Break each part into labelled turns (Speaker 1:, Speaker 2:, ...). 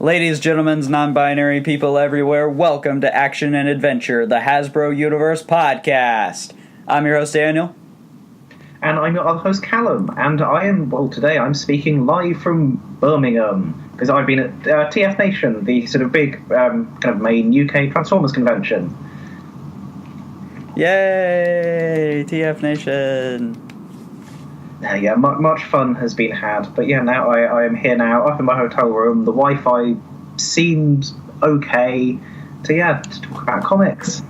Speaker 1: Ladies, gentlemen, non-binary people everywhere, welcome to Action and Adventure, the Hasbro Universe podcast. I'm your host, Daniel.
Speaker 2: And I'm your other host, Callum. And today I'm speaking live from Birmingham, because I've been at TFNation, the sort of big, kind of main UK Transformers convention.
Speaker 1: Yay, TFNation.
Speaker 2: Yeah, much fun has been had. But yeah, now I am here now, up in my hotel room. The Wi-Fi seems okay to talk about comics.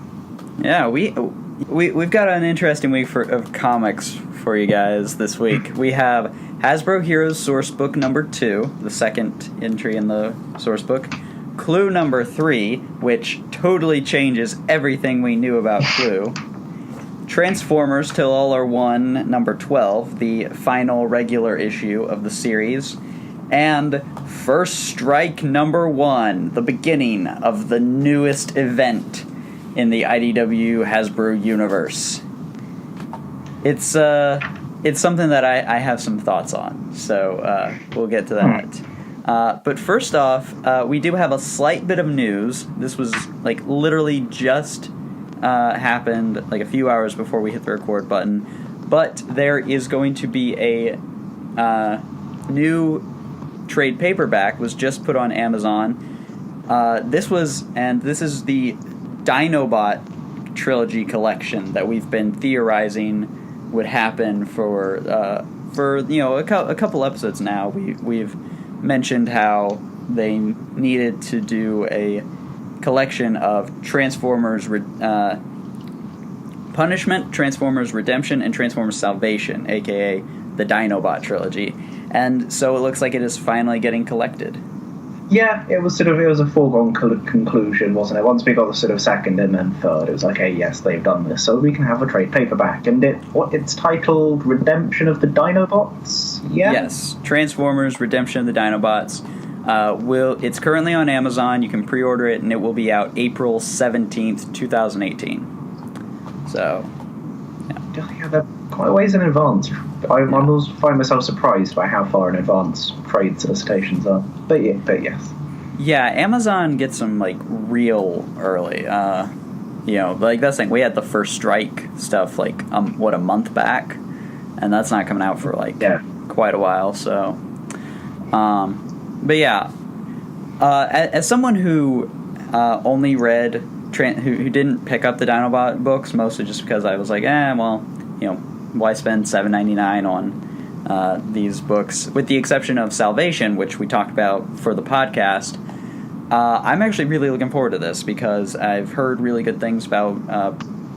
Speaker 1: Yeah, we've got an interesting week of comics for you guys this week. We have Hasbro Heroes Sourcebook number 2, the second entry in the sourcebook. Clue number 3, which totally changes everything we knew about Clue. Transformers Till All Are One number 12, the final regular issue of the series. And First Strike number 1, the beginning of the newest event in the IDW Hasbro Universe. It's something that I have some thoughts on, so we'll get to that. But first off, we do have a slight bit of news. This was literally just happened a few hours before we hit the record button, but there is going to be a new trade paperback was just put on Amazon. This is the Dinobot trilogy collection that we've been theorizing would happen for a couple episodes now. We've mentioned how they needed to do a collection of Transformers Punishment, Transformers Redemption, and Transformers Salvation, aka the Dinobot trilogy. And so it looks like it is finally getting collected.
Speaker 2: Yeah, it was a foregone conclusion, wasn't it? Once we got the sort of second and then third, it was like, hey, yes, they've done this, so we can have a trade paperback. And it's titled Redemption of the Dinobots? Yeah?
Speaker 1: Yes, Transformers Redemption of the Dinobots. It's currently on Amazon. You can pre-order it, and it will be out April 17th, 2018. So,
Speaker 2: yeah, they're quite a ways in advance. I always find myself surprised by how far in advance trade solicitations are. But yes.
Speaker 1: Yeah, Amazon gets them real early. That's the thing. We had the First Strike stuff a month back, and that's not coming out for quite a while. So, but yeah, as someone who only read, who didn't pick up the Dinobot books, mostly just because I was why spend $7.99 on these books? With the exception of Salvation, which we talked about for the podcast, I'm actually really looking forward to this because I've heard really good things about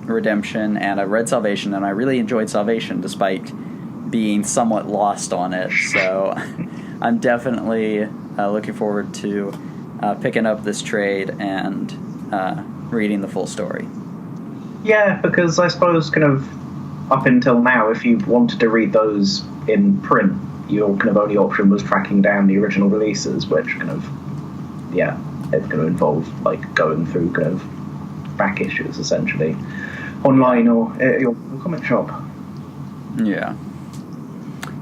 Speaker 1: Redemption, and I've read Salvation, and I really enjoyed Salvation despite being somewhat lost on it. So I'm definitely looking forward to picking up this trade and reading the full story.
Speaker 2: Yeah, because I suppose kind of up until now, if you wanted to read those in print, your kind of only option was tracking down the original releases, which it's going to involve going through kind of back issues essentially, online or at your comic shop.
Speaker 1: Yeah.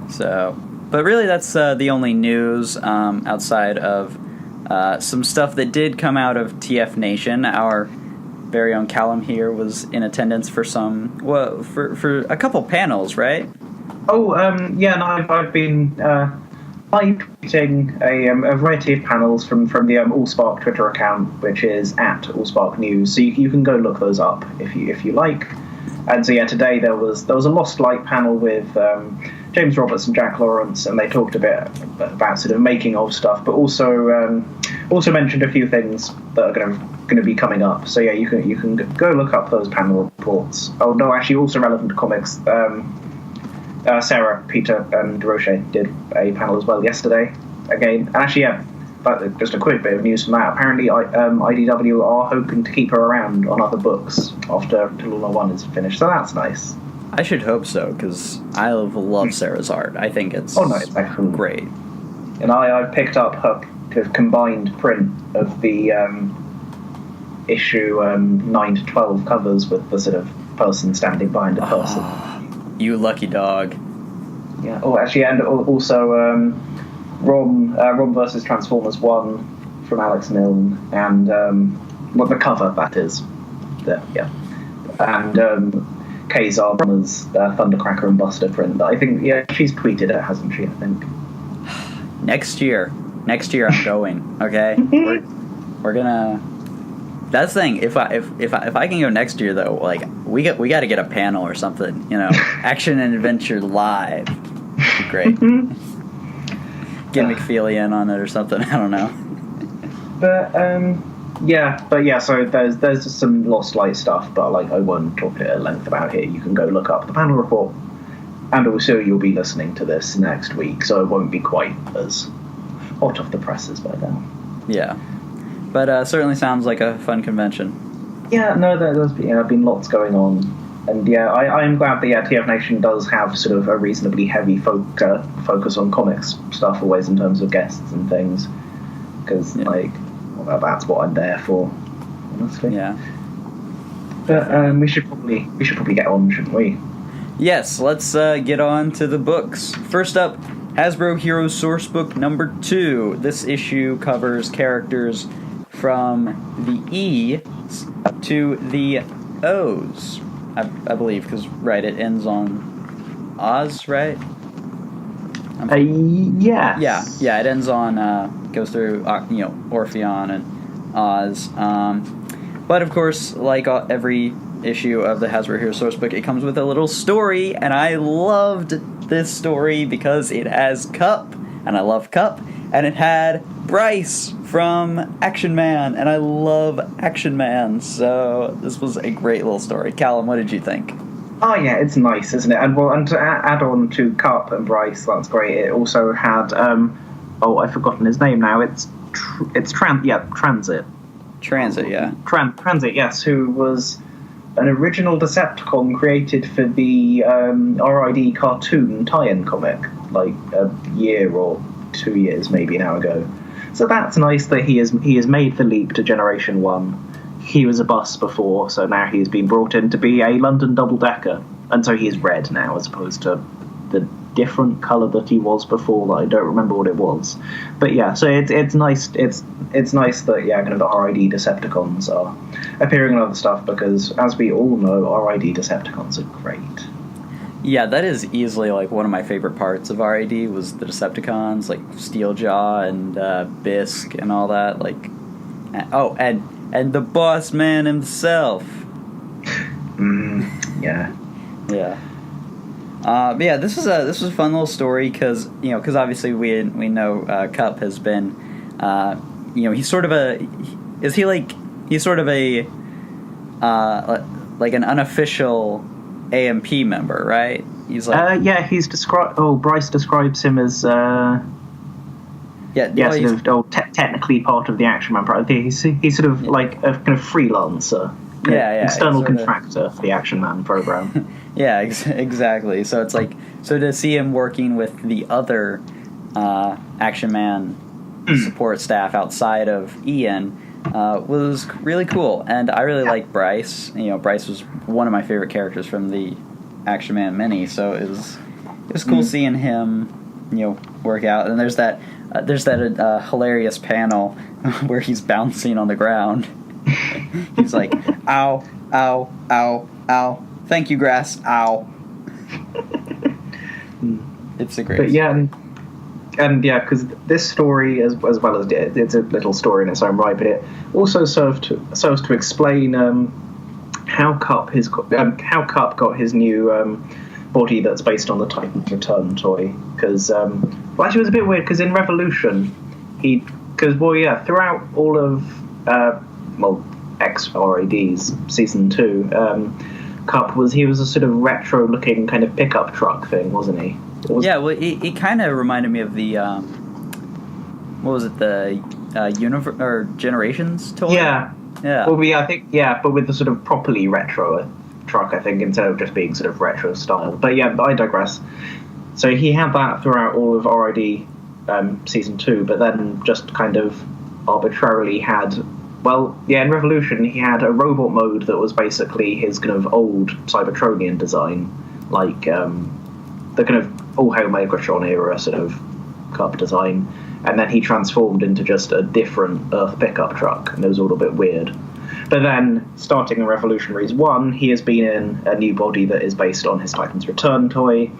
Speaker 1: So, but really that's the only news outside of some stuff that did come out of TFNation. Our very own Callum here was in attendance for for a couple panels, right?
Speaker 2: Oh, yeah, no, I've been live tweeting a variety of panels from the Allspark Twitter account, which is at Allspark News. So you can go look those up if you like. And so yeah, today there was a Lost Light panel with James Roberts and Jack Lawrence, and they talked a bit about sort of making of stuff, but also mentioned a few things that are going to be coming up. So yeah, you can go look up those panel reports. Oh no, actually, also relevant to comics. Sarah, Peter, and DeRoche did a panel as well yesterday. Again, and actually, yeah, but just a quick bit of news from that. Apparently, IDW are hoping to keep her around on other books after Till All Are One is finished. So that's nice.
Speaker 1: I should hope so, because I love Sarah's art. I think it's great.
Speaker 2: And I picked up her combined print of the issue 9 to 12 covers with the sort of person standing behind a person.
Speaker 1: You lucky dog.
Speaker 2: Yeah. Oh, actually, and also Rom versus Transformers 1 from Alex Milne, and the cover, that is. And Kazar Brummer's Thundercracker and Buster print. I think, she's tweeted it, hasn't she, I think.
Speaker 1: Next year I'm going, okay? we're gonna... That's the thing, if I can go next year, though, like, we got to get a panel or something, Action and Adventure Live. That'd be great. Get McFeely in on it or something, I don't know.
Speaker 2: So there's just some Lost Light stuff, but like I won't talk at length about here. You can go look up the panel report, and also you'll be listening to this next week, so it won't be quite as hot off the presses by then.
Speaker 1: Yeah, but certainly sounds like a fun convention.
Speaker 2: Yeah, no, there's been lots going on, and I'm glad that TFNation does have sort of a reasonably heavy focus on comics stuff always in terms of guests and things, because that's what I'm there for, honestly.
Speaker 1: Yeah.
Speaker 2: But we should probably get on, shouldn't we?
Speaker 1: Yes, let's get on to the books. First up, Hasbro Heroes Sourcebook number 2. This issue covers characters from the E to the O's, I believe, because it ends on Oz, right?
Speaker 2: Yeah.
Speaker 1: Yeah. It ends on goes through Orpheon and Oz. But of course, like every issue of the Hasbro Heroes Sourcebook, it comes with a little story, and I loved this story because it has Kup, and I love Kup, and it had Bryce from Action Man, and I love Action Man, so this was a great little story. Callum, what did you think?
Speaker 2: Oh yeah, it's nice, isn't it? And to add on to Kup and Bryce, that's great. It also had I've forgotten his name now. It's Transit.
Speaker 1: Transit, yeah.
Speaker 2: Transit, yes, who was an original Decepticon created for the RID cartoon tie-in comic, like a year or 2 years maybe now ago. So that's nice that he has made the leap to Generation 1. He was a bus before, so now he's been brought in to be a London double-decker. And so he is red now, as opposed to the different colour that he was before that I don't remember what it was. But yeah, so it's nice it's nice that kind of the RID Decepticons are appearing in other stuff, because as we all know, RID Decepticons are great.
Speaker 1: Yeah, that is easily like one of my favorite parts of RID was the Decepticons, like Steeljaw and Bisque and all that. Like, and the boss man himself.
Speaker 2: Yeah.
Speaker 1: But yeah, this was a fun little story because obviously we know Kup has been he's sort of like an unofficial AMP member, right? He's like
Speaker 2: he's described. Bryce describes him as technically part of the Action Man project. He's sort of like a kind of freelancer. External contractor for the Action Man program.
Speaker 1: Yeah, exactly. So it's like, to see him working with the other Action Man support staff outside of Ian was really cool, and I really like Bryce. Bryce was one of my favorite characters from the Action Man mini, so it was cool seeing him work out. And there's that hilarious panel where he's bouncing on the ground. He's like, ow, ow, ow, ow. Thank you, grass. Ow. It's a great story. Because
Speaker 2: this story, as well as it's a little story in its own right, but it also serves to explain how Kup got his new body that's based on the Titan's Return toy. Because actually, it was a bit weird because in Revolution, throughout all of X-RAD's season 2, Kup was a sort of retro-looking kind of pickup truck thing, wasn't he?
Speaker 1: It kind of reminded me of the what was it, the Universe or Generations toy?
Speaker 2: Yeah. Well, I think but with the sort of properly retro truck, I think, instead of just being sort of retro style. But yeah, I digress. So he had that throughout all of RID season 2, but then just kind of arbitrarily had. In Revolution, he had a robot mode that was basically his kind of old Cybertronian design, like the kind of all hail Megatron era sort of Kup design. and then he transformed into just a different Earth pickup truck, and it was all a bit weird. But then, starting in Revolutionaries 1, he has been in a new body that is based on his Titan's Return toy,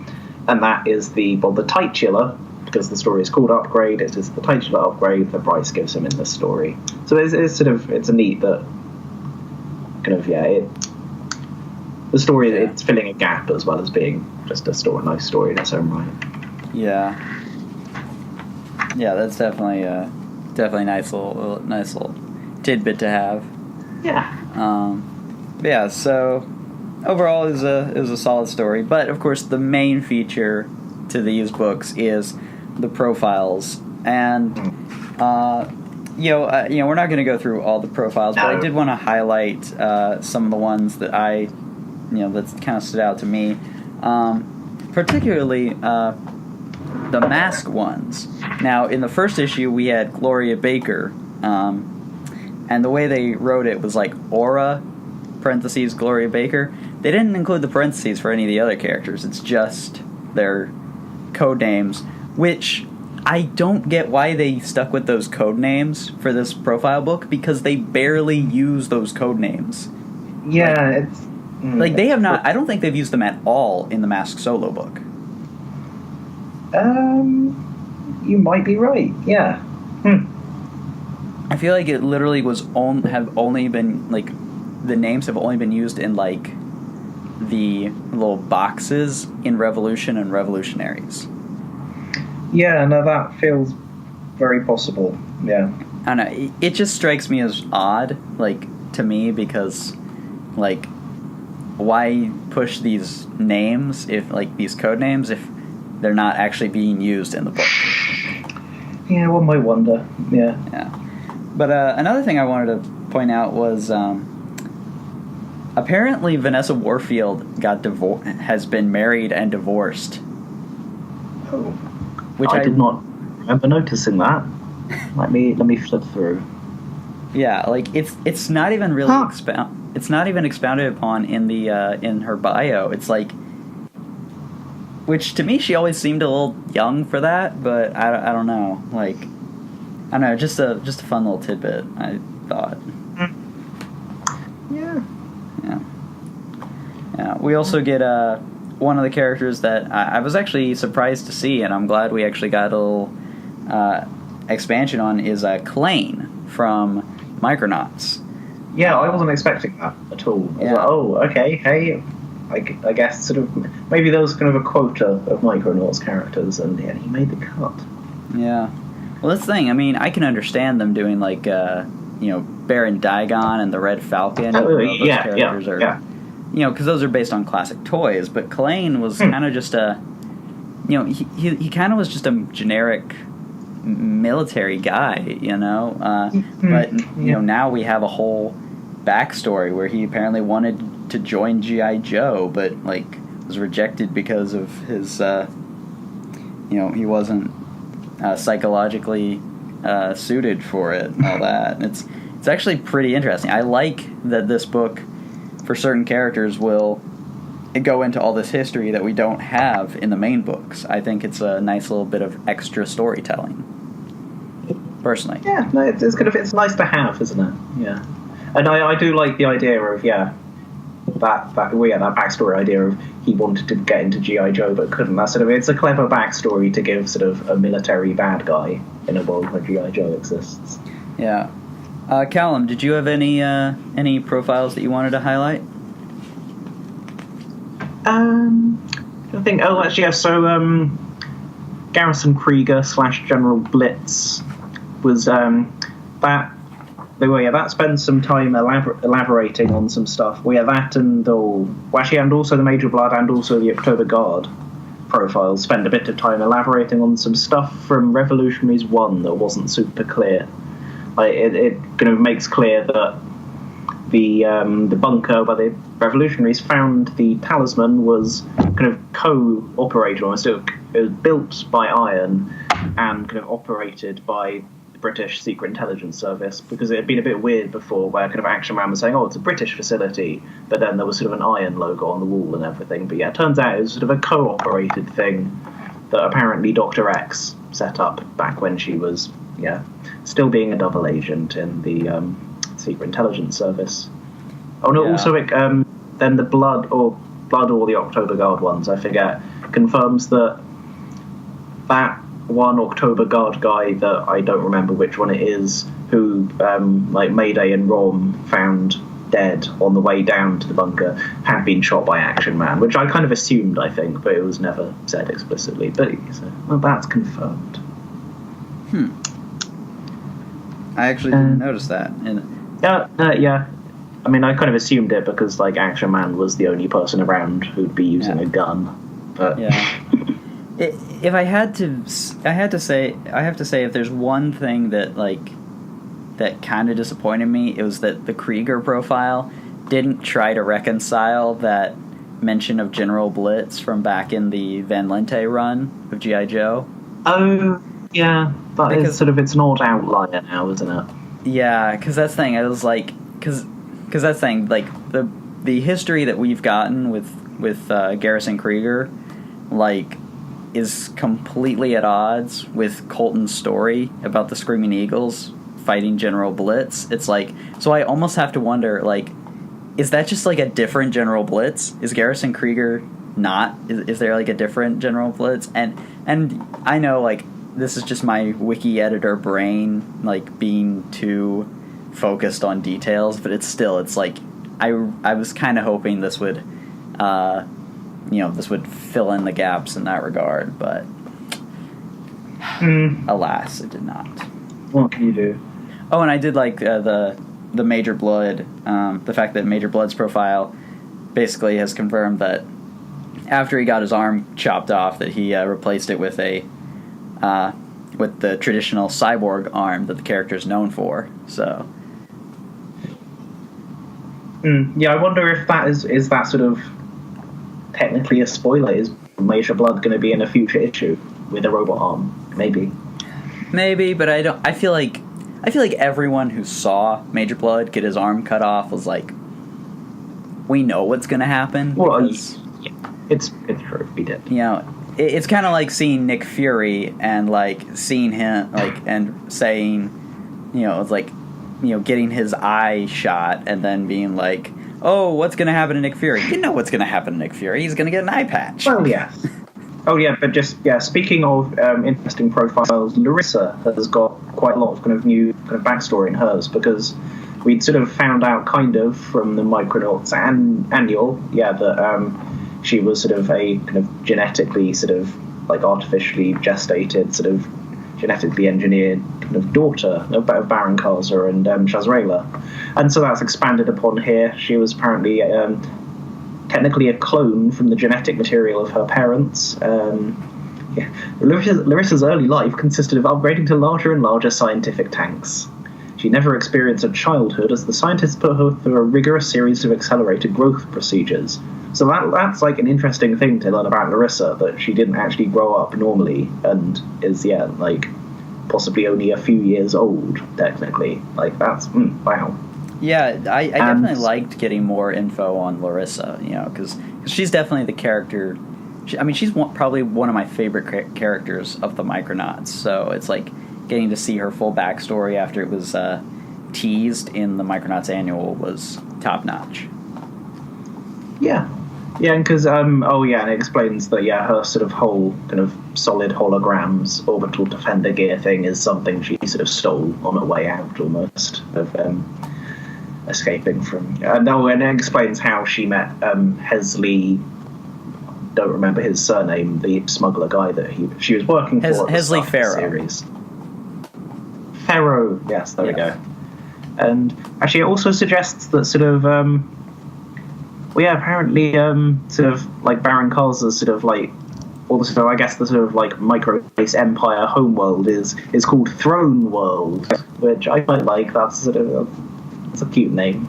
Speaker 2: and that is the titular, because the story is called Upgrade. It is the titular upgrade that Bryce gives him in this story. So it's a neat that the story, it's filling a gap as well as being just a nice story in its own right.
Speaker 1: Yeah, that's definitely nice little tidbit to have.
Speaker 2: Yeah.
Speaker 1: So overall, it was a solid story. But of course, the main feature to these books is the profiles, and we're not going to go through all the profiles, but I did want to highlight some of the ones that that kind of stood out to me, particularly the mask ones. Now, in the first issue, we had Gloria Baker. And the way they wrote it was like Aura, parentheses, Gloria Baker. They didn't include the parentheses for any of the other characters. It's just their code names, which I don't get why they stuck with those code names for this profile book, because they barely use those code names.
Speaker 2: Yeah,
Speaker 1: they have not. I don't think they've used them at all in the Mask solo book.
Speaker 2: You might be right. Yeah.
Speaker 1: I feel like it literally have only been, like, the names have only been used in, like, the little boxes in Revolution and Revolutionaries.
Speaker 2: Yeah, no, that feels very possible. Yeah.
Speaker 1: I don't know. It just strikes me as odd, like, to me, because, like, why push these names, these code names, if they're not actually being used in the book?
Speaker 2: Yeah, one might wonder. Yeah.
Speaker 1: But another thing I wanted to point out was apparently Vanessa Warfield has been married and divorced.
Speaker 2: Oh,
Speaker 1: which
Speaker 2: I did not remember noticing that. Let me flip through.
Speaker 1: Yeah, like it's not even really it's not even expounded upon in the in her bio. It's like, which to me she always seemed a little young for that, but I don't know, like. I don't know, just a fun little tidbit, I thought.
Speaker 2: Yeah.
Speaker 1: We also get one of the characters that I was actually surprised to see, and I'm glad we actually got a little expansion on, is Klain from Micronauts.
Speaker 2: Yeah, I wasn't expecting that at all. I was like, oh, okay, hey, I guess sort of maybe there was kind of a quota of Micronauts characters, and he made the cut.
Speaker 1: Yeah. Well, that's the thing. I mean, I can understand them doing, like, Baron Digon and the Red Falcon. Those characters are, because those are based on classic toys. But Klain was kind of just he kind of was just a generic military guy, But, now we have a whole backstory where he apparently wanted to join G.I. Joe, but, like, was rejected because of his, he wasn't psychologically suited for it and all that. And it's actually pretty interesting. I like that this book, for certain characters, will go into all this history that we don't have in the main books. I think it's a nice little bit of extra storytelling, personally.
Speaker 2: Yeah, no, it's nice to have, isn't it? Yeah, and I do like the idea of that backstory idea of he wanted to get into G.I. Joe but couldn't. That's it's a clever backstory to give sort of a military bad guy in a world where G.I. Joe exists.
Speaker 1: Yeah. Callum, did you have any profiles that you wanted to highlight?
Speaker 2: I think. Oh, actually, yeah. So, Garrison Krieger / General Blitz was that. That spends some time elaborating on some stuff. We have that and also the Major Blood and also the October Guard profiles spend a bit of time elaborating on some stuff from Revolutionaries 1 that wasn't super clear. Like it kind of makes clear that the bunker where the Revolutionaries found the talisman was kind of co-operated almost. It was built by Iron and kind of operated by British Secret Intelligence Service, because it had been a bit weird before where kind of Action Man was saying, oh, it's a British facility, but then there was sort of an Iron logo on the wall and everything. But yeah, it turns out it was sort of a co-operated thing that apparently Dr. X set up back when she was, still being a double agent in the Secret Intelligence Service. Oh no, also then the Blood or the October Guard ones, I forget, confirms that one October Guard guy that I don't remember which one it is, who Mayday and Rom found dead on the way down to the bunker, had been shot by Action Man, which I kind of assumed, I think, but it was never said explicitly. But that's confirmed.
Speaker 1: I actually didn't notice that.
Speaker 2: Yeah. I mean, I kind of assumed it because Action Man was the only person around who'd be using a gun. But
Speaker 1: if I have to say, if there's one thing that kind of disappointed me, it was that the Krieger profile didn't try to reconcile that mention of General Blitz from back in the Van Lente run of G.I. Joe.
Speaker 2: Oh, yeah. It's sort of, it's an odd outlier now, isn't it?
Speaker 1: Yeah, because that's the thing. I was like, because that's the thing. The history that we've gotten with Garrison Krieger, is completely at odds with Colton's story about the Screaming Eagles fighting General Blitz. It's so I almost have to wonder, is that just a different General Blitz? Is Garrison Krieger not? Is there a different General Blitz? And I know this is just my wiki editor brain being too focused on details, but it's I was kind of hoping this would this would fill in the gaps in that regard, but alas, it did not.
Speaker 2: What can you do?
Speaker 1: Oh, and I did the Major Blood, the fact that Major Blood's profile basically has confirmed that after he got his arm chopped off, that he replaced it with with the traditional cyborg arm that the character is known for. So,
Speaker 2: I wonder if that is that sort of technically a spoiler. Is Major Blood going to be in a future issue with a robot arm? Maybe,
Speaker 1: but I don't. I feel like everyone who saw Major Blood get his arm cut off was we know what's going to happen.
Speaker 2: Well, it's true. We did.
Speaker 1: It's kind of like seeing Nick Fury and seeing him and saying, it's getting his eye shot and then being oh, what's going to happen to Nick Fury? You know what's going to happen to Nick Fury. He's going to get an eye patch.
Speaker 2: Well, yes. Oh, yeah, but speaking of interesting profiles, Larissa has got quite a lot of kind of new kind of backstory in hers, because we'd sort of found out kind of from the Micronauts annual, that she was sort of a kind of genetically sort of artificially gestated, sort of genetically engineered kind of daughter of Baron Karza and Shazraela. And so that's expanded upon here. She was apparently technically a clone from the genetic material of her parents. Larissa's early life consisted of upgrading to larger and larger scientific tanks. She never experienced a childhood, as the scientists put her through a rigorous series of accelerated growth procedures. So that's an interesting thing to learn about Larissa, that she didn't actually grow up normally and is possibly only a few years old technically. That's wow.
Speaker 1: Yeah, I definitely liked getting more info on Larissa, because she's definitely the character. She's probably one of my favorite characters of the Micronauts. So it's getting to see her full backstory after it was teased in the Micronauts annual was top notch.
Speaker 2: Yeah, and because and it explains that her sort of whole kind of solid holograms orbital defender gear thing is something she sort of stole on her way out almost of escaping from. And it explains how she met Hesley. Don't remember his surname. The smuggler guy that she was working for.
Speaker 1: Hesley Farrow.
Speaker 2: Series. Farrow. Yes, there we go. And actually, it also suggests that sort of. Apparently, sort of Baron Karza's sort of also, I guess the sort of micro-space empire homeworld is called Throne World, which I quite like. That's sort of it's a cute name.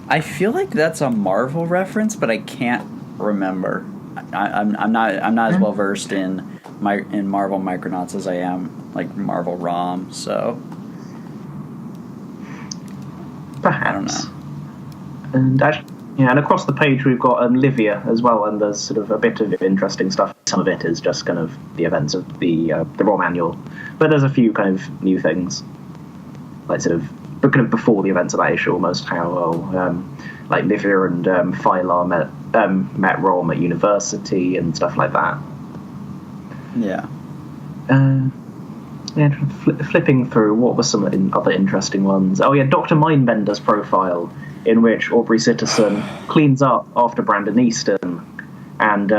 Speaker 1: I feel like that's a Marvel reference, but I can't remember. I'm not as well versed in Marvel Micronauts as I am Marvel ROM, so
Speaker 2: perhaps.
Speaker 1: I don't know.
Speaker 2: And and across the page we've got Livia as well, and there's sort of a bit of interesting stuff some of it is just kind of the events of the raw manual. But there's a few kind of new things, like sort of, but kind of before the events of that issue, almost how like Livia and Phylar met Rom at university and stuff like that.
Speaker 1: Yeah.
Speaker 2: Flipping through, what were some other interesting ones? Oh yeah, Dr. Mindbender's profile, in which Aubrey Sitterson cleans up after Brandon Easton and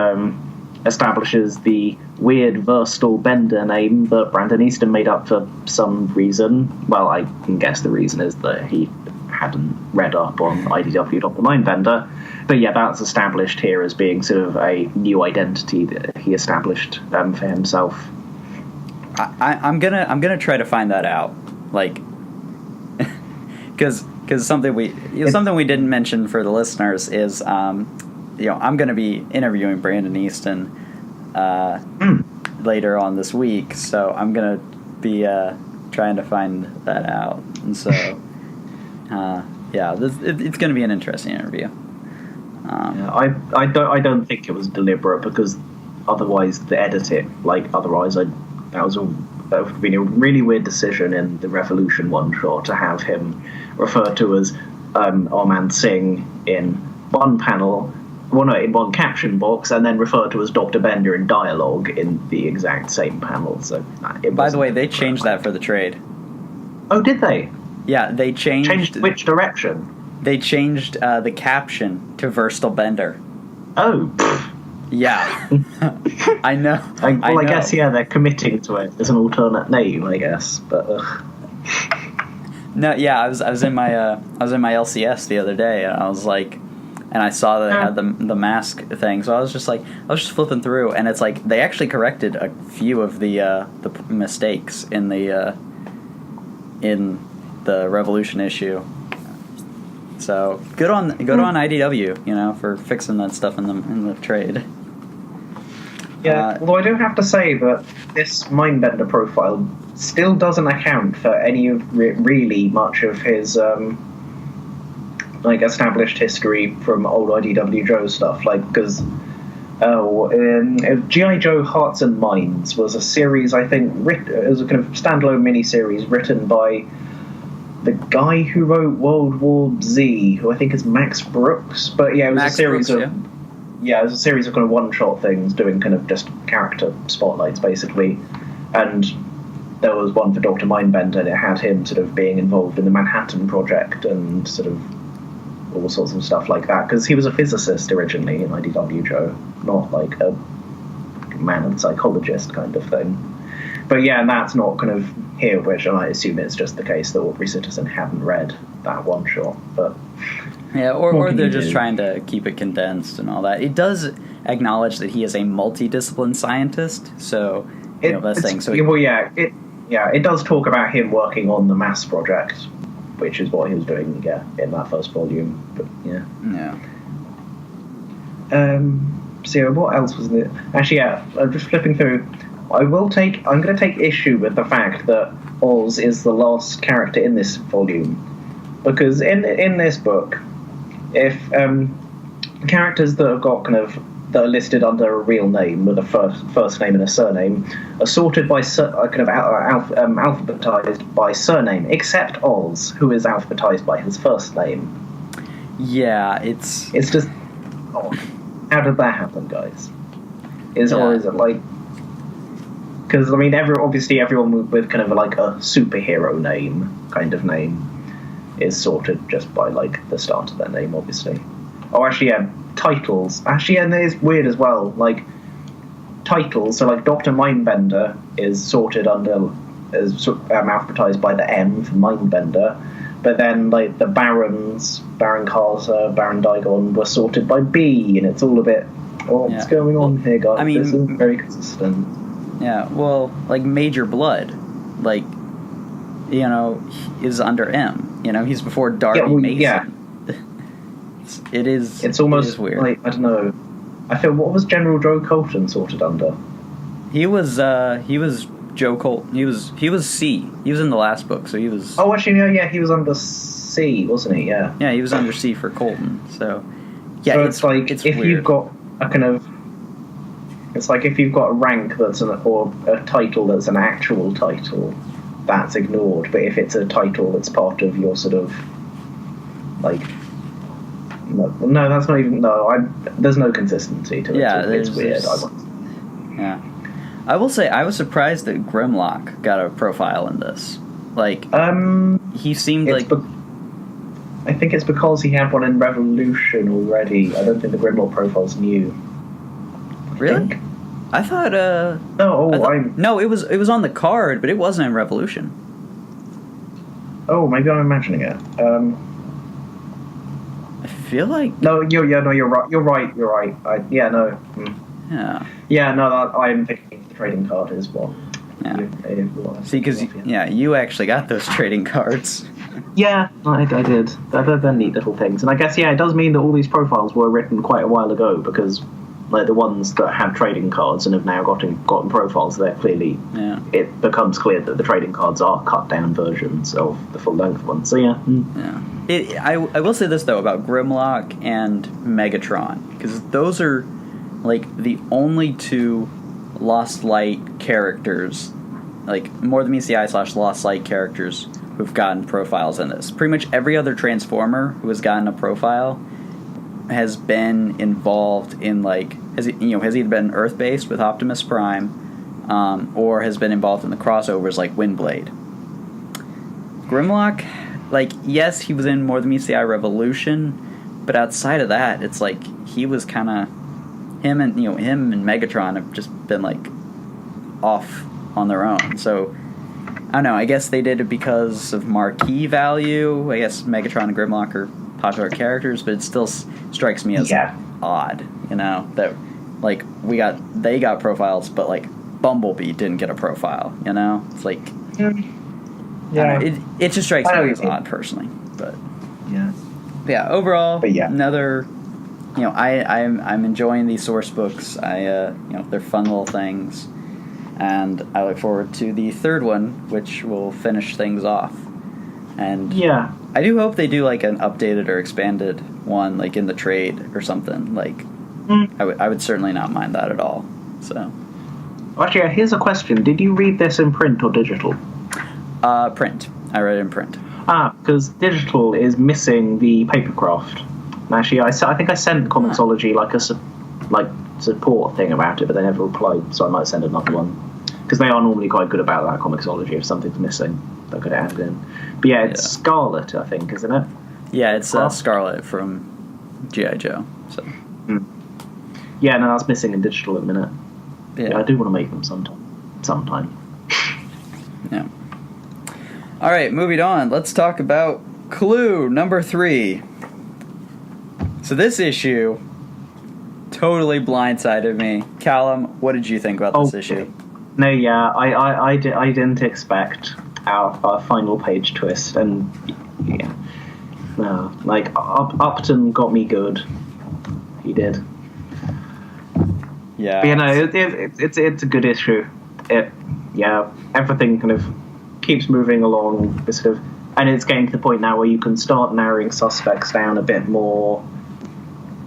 Speaker 2: establishes the weird Verstal Bender name that Brandon Easton made up for some reason. Well, I can guess the reason is that he hadn't read up on IDW Dr. Mindbender. But yeah, that's established here as being sort of a new identity that he established for himself.
Speaker 1: I'm gonna try to find that out, like, because something we didn't mention for the listeners is I'm gonna be interviewing Brandon Easton later on this week, so I'm gonna be trying to find that out, and so it's gonna be an interesting interview.
Speaker 2: I don't think it was deliberate, because otherwise that would have been a really weird decision in the Revolution one-shot to have him referred to as Armand Singh in one panel, in one caption box, and then referred to as Dr. Bender in dialogue in the exact same panel. So,
Speaker 1: by the way, they changed that for the trade.
Speaker 2: Oh, did they?
Speaker 1: Yeah, they changed
Speaker 2: which direction?
Speaker 1: They changed the caption to Verstal Bender.
Speaker 2: Oh.
Speaker 1: Yeah. I know.
Speaker 2: I guess, yeah, they're committing to it as an alternate name, I guess. But
Speaker 1: no, yeah, I was in my LCS the other day, and I was like, and I saw that it had the mask thing, so I was just flipping through, and it's like they actually corrected a few of the mistakes in the Revolution issue. So good on IDW, for fixing that stuff in the trade.
Speaker 2: Yeah, although I do have to say that this Mindbender profile still doesn't account for any of really much of his established history from old IDW Joe stuff. Because G.I. Joe Hearts and Minds was a series, I think, it was a kind of standalone mini-series written by the guy who wrote World War Z, who I think is Max Brooks. But yeah, it was a series of kind of one-shot things doing kind of just character spotlights, basically. And there was one for Dr. Mindbender, and it had him sort of being involved in the Manhattan Project and sort of all sorts of stuff like that, because he was a physicist originally in IDW Joe, not like a man and psychologist kind of thing. But yeah, and that's not kind of here, which I assume it's just the case that Aubrey Sitterson hadn't read that one shot. But
Speaker 1: yeah, or they're just trying to keep it condensed and all that. It does acknowledge that he is a multidiscipline scientist, so that's thing. So
Speaker 2: it does talk about him working on the MASS project, which is what he was doing in that first volume. But yeah. So what else was it? Actually, I'm just flipping through. I'm going to take issue with the fact that Oz is the last character in this volume, because in this book, if characters that have got that are listed under a real name with a first name and a surname are sorted by alphabetized by surname, except Oz, who is alphabetized by his first name.
Speaker 1: Yeah, it's
Speaker 2: just odd. How did that happen, guys? Or is it like? Because, I mean, everyone with kind of like a superhero name is sorted just by, like, the start of their name, obviously. Oh, actually, yeah, titles. Actually, and it's weird as well. Like, titles, so, like, Dr. Mindbender is sorted alphabetized by the M for Mindbender. But then, like, the Barons, Baron Carter, Baron Digon, were sorted by B, and it's all a bit, what's going on here, guys? This isn't very consistent.
Speaker 1: Yeah, well, like Major Blood, like, is under M. He's before Darby Mason. Yeah.
Speaker 2: It's almost
Speaker 1: weird.
Speaker 2: Like, I don't know. I feel, what was General Joe Colton sorted under?
Speaker 1: He was Joe Colton. He was C. He was in the last book, so he was.
Speaker 2: Oh, actually, no, yeah, he was under C, wasn't he? Yeah.
Speaker 1: Yeah, he was under C for Colton. So, yeah,
Speaker 2: so it's like if
Speaker 1: weird.
Speaker 2: You've got a kind of. It's like if you've got a rank or a title that's an actual title, that's ignored. But if it's a title that's part of your sort of like, no, that's not even there's no consistency to it.
Speaker 1: Yeah,
Speaker 2: it's weird.
Speaker 1: Yeah, I will say I was surprised that Grimlock got a profile in this. Like, he seemed like.
Speaker 2: I think it's because he had one in Revolution already. I don't think the Grimlock profile's new.
Speaker 1: Really? I thought. No, it was on the card, but it wasn't in Revolution.
Speaker 2: Oh, maybe I'm imagining it.
Speaker 1: I feel like.
Speaker 2: No, you're right. You're right. Yeah. I'm thinking the trading card is what.
Speaker 1: Yeah. See, because you actually got those trading cards.
Speaker 2: Yeah, I did. They're neat little things, and I guess it does mean that all these profiles were written quite a while ago because, like, the ones that have trading cards and have now gotten profiles, they're clearly. Yeah. It becomes clear that the trading cards are cut down versions of the full length ones. So yeah.
Speaker 1: Yeah. I will say this though about Grimlock and Megatron, because those are like the only two Lost Light characters, like more than meets the eye / Lost Light characters who've gotten profiles in this. Pretty much every other Transformer who has gotten a profile has been involved in has either been Earth-based with Optimus Prime, or has been involved in the crossovers like Windblade. Grimlock, yes, he was in More Than Meets the Eye Revolution, but outside of that, it's like he was kind of him and Megatron have just been off on their own. So I don't know. I guess they did it because of marquee value. I guess Megatron and Grimlock are popular characters, but it still strikes me as odd, that they got profiles, but Bumblebee didn't get a profile. It's like it just strikes me as odd personally, but overall, another. I'm enjoying these source books. They're fun little things, and I look forward to the third one, which will finish things off. And I do hope they do an updated or expanded one, in the trade or something. I would certainly not mind that at all. So,
Speaker 2: actually, here's a question: did you read this in print or digital?
Speaker 1: Print. I read it in print.
Speaker 2: Because digital is missing the papercraft. Actually, I think I sent Comixology a support thing about it, but they never replied, so I might send another one. Because they are normally quite good about that, Comixology. If something's missing, they could add it in. But it's Scarlet, I think, isn't it?
Speaker 1: Yeah, it's Scarlet from G.I. Joe. So.
Speaker 2: Yeah, no, that's missing in digital at the minute.
Speaker 1: Yeah,
Speaker 2: I do want to make them sometime.
Speaker 1: Yeah. All right, moving on. Let's talk about Clue number 3. So this issue totally blindsided me. Callum, what did you think about this issue?
Speaker 2: No, I didn't expect our final page twist, and Upton got me good. He did.
Speaker 1: Yeah.
Speaker 2: But, it's a good issue. Everything kind of keeps moving along, and it's getting to the point now where you can start narrowing suspects down a bit more.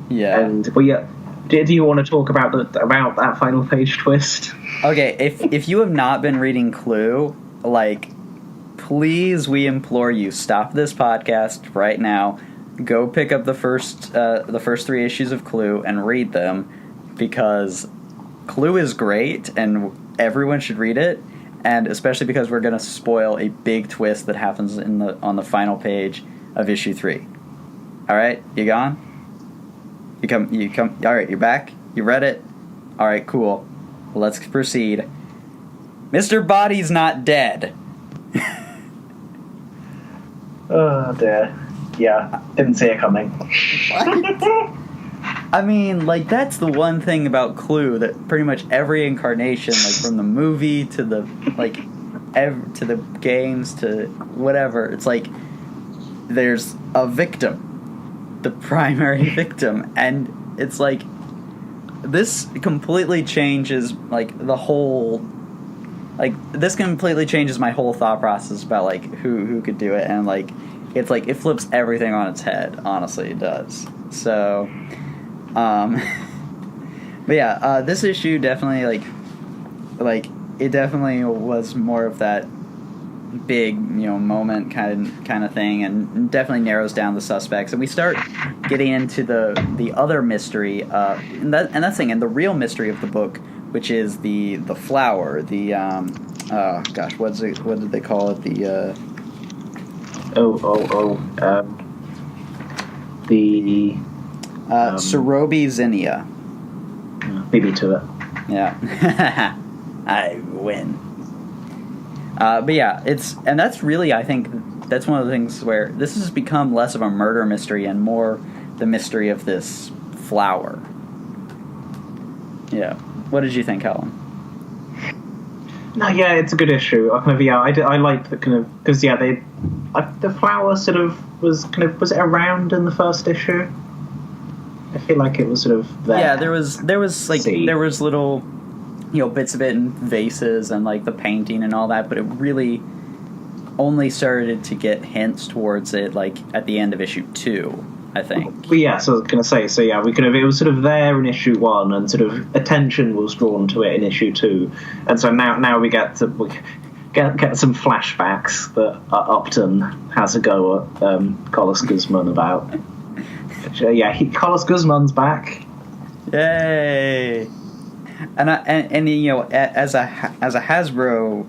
Speaker 1: Yeah.
Speaker 2: And do you want to talk about that final page twist?
Speaker 1: Okay, if you have not been reading Clue, please, we implore you, stop this podcast right now. Go pick up the first 3 issues of Clue and read them, because Clue is great and everyone should read it, and especially because we're going to spoil a big twist that happens on the final page of issue 3. All right, you gone? You come. All right, you're back. You read it. All right, cool. Let's proceed. Mr. Body's not dead.
Speaker 2: Oh dear. Yeah, didn't see it coming.
Speaker 1: I mean, that's the one thing about Clue, that pretty much every incarnation, from the movie to the to the games to whatever, it's there's a victim. The primary victim, and it's this completely changes the whole this completely changes my whole thought process about who could do it, and it's it flips everything on its head. Honestly, it does. So But yeah, this issue definitely like it definitely was more of that big moment kind of thing, and definitely narrows down the suspects, and we start getting into the other mystery, and that's thing, and the real mystery of the book, which is the flower, the oh gosh, what did they call it, the
Speaker 2: the
Speaker 1: Cerobi zinnia.
Speaker 2: Beat me to it.
Speaker 1: Yeah. I win. But yeah, and that's really, I think, that's one of the things where this has become less of a murder mystery and more the mystery of this flower. Yeah. What did you think, Callum?
Speaker 2: No, yeah, it's a good issue. I liked the kind of, because the flower sort of was it around in the first issue? I feel like it was sort of there.
Speaker 1: Yeah, there was little, bits of it in vases and like the painting and all that, but it really only started to get hints towards it like at the end of issue 2, I think.
Speaker 2: Well, yeah, so I was going to say, it was sort of there in issue 1, and sort of attention was drawn to it in issue 2, and so now we get some flashbacks that Upton has a go at Collis Guzman about. Collis Guzman's back.
Speaker 1: Yay! And as a Hasbro,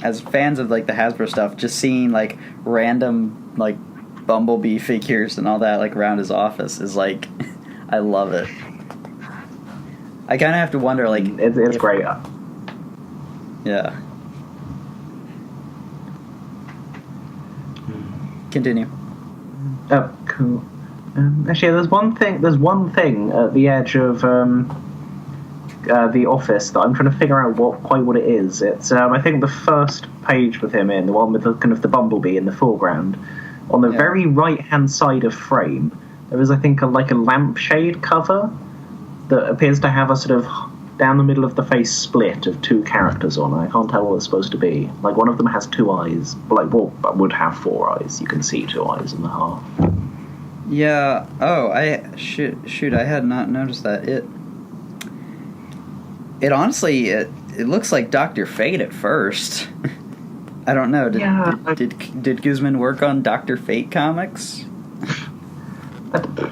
Speaker 1: as fans of like the Hasbro stuff, just seeing like random like Bumblebee figures and all that like around his office is like, I love it. I kind of have to wonder like
Speaker 2: it's great.
Speaker 1: Yeah. Continue.
Speaker 2: Oh, cool. Actually, there's one thing at the edge of the office that I'm trying to figure out what it is. It's I think the first page with him in, the one with the kind of the Bumblebee in the foreground. On the very right hand side of frame, there is, I think, a lampshade cover that appears to have a sort of down the middle of the face split of 2 characters on it. I can't tell what it's supposed to be. Like, one of them has 2 eyes, would have 4 eyes. You can see 2 eyes in the half.
Speaker 1: Yeah. Oh, shoot! I had not noticed that. It honestly, it looks like Dr. Fate at first. I don't know. Did Guzman work on Dr. Fate comics?
Speaker 2: The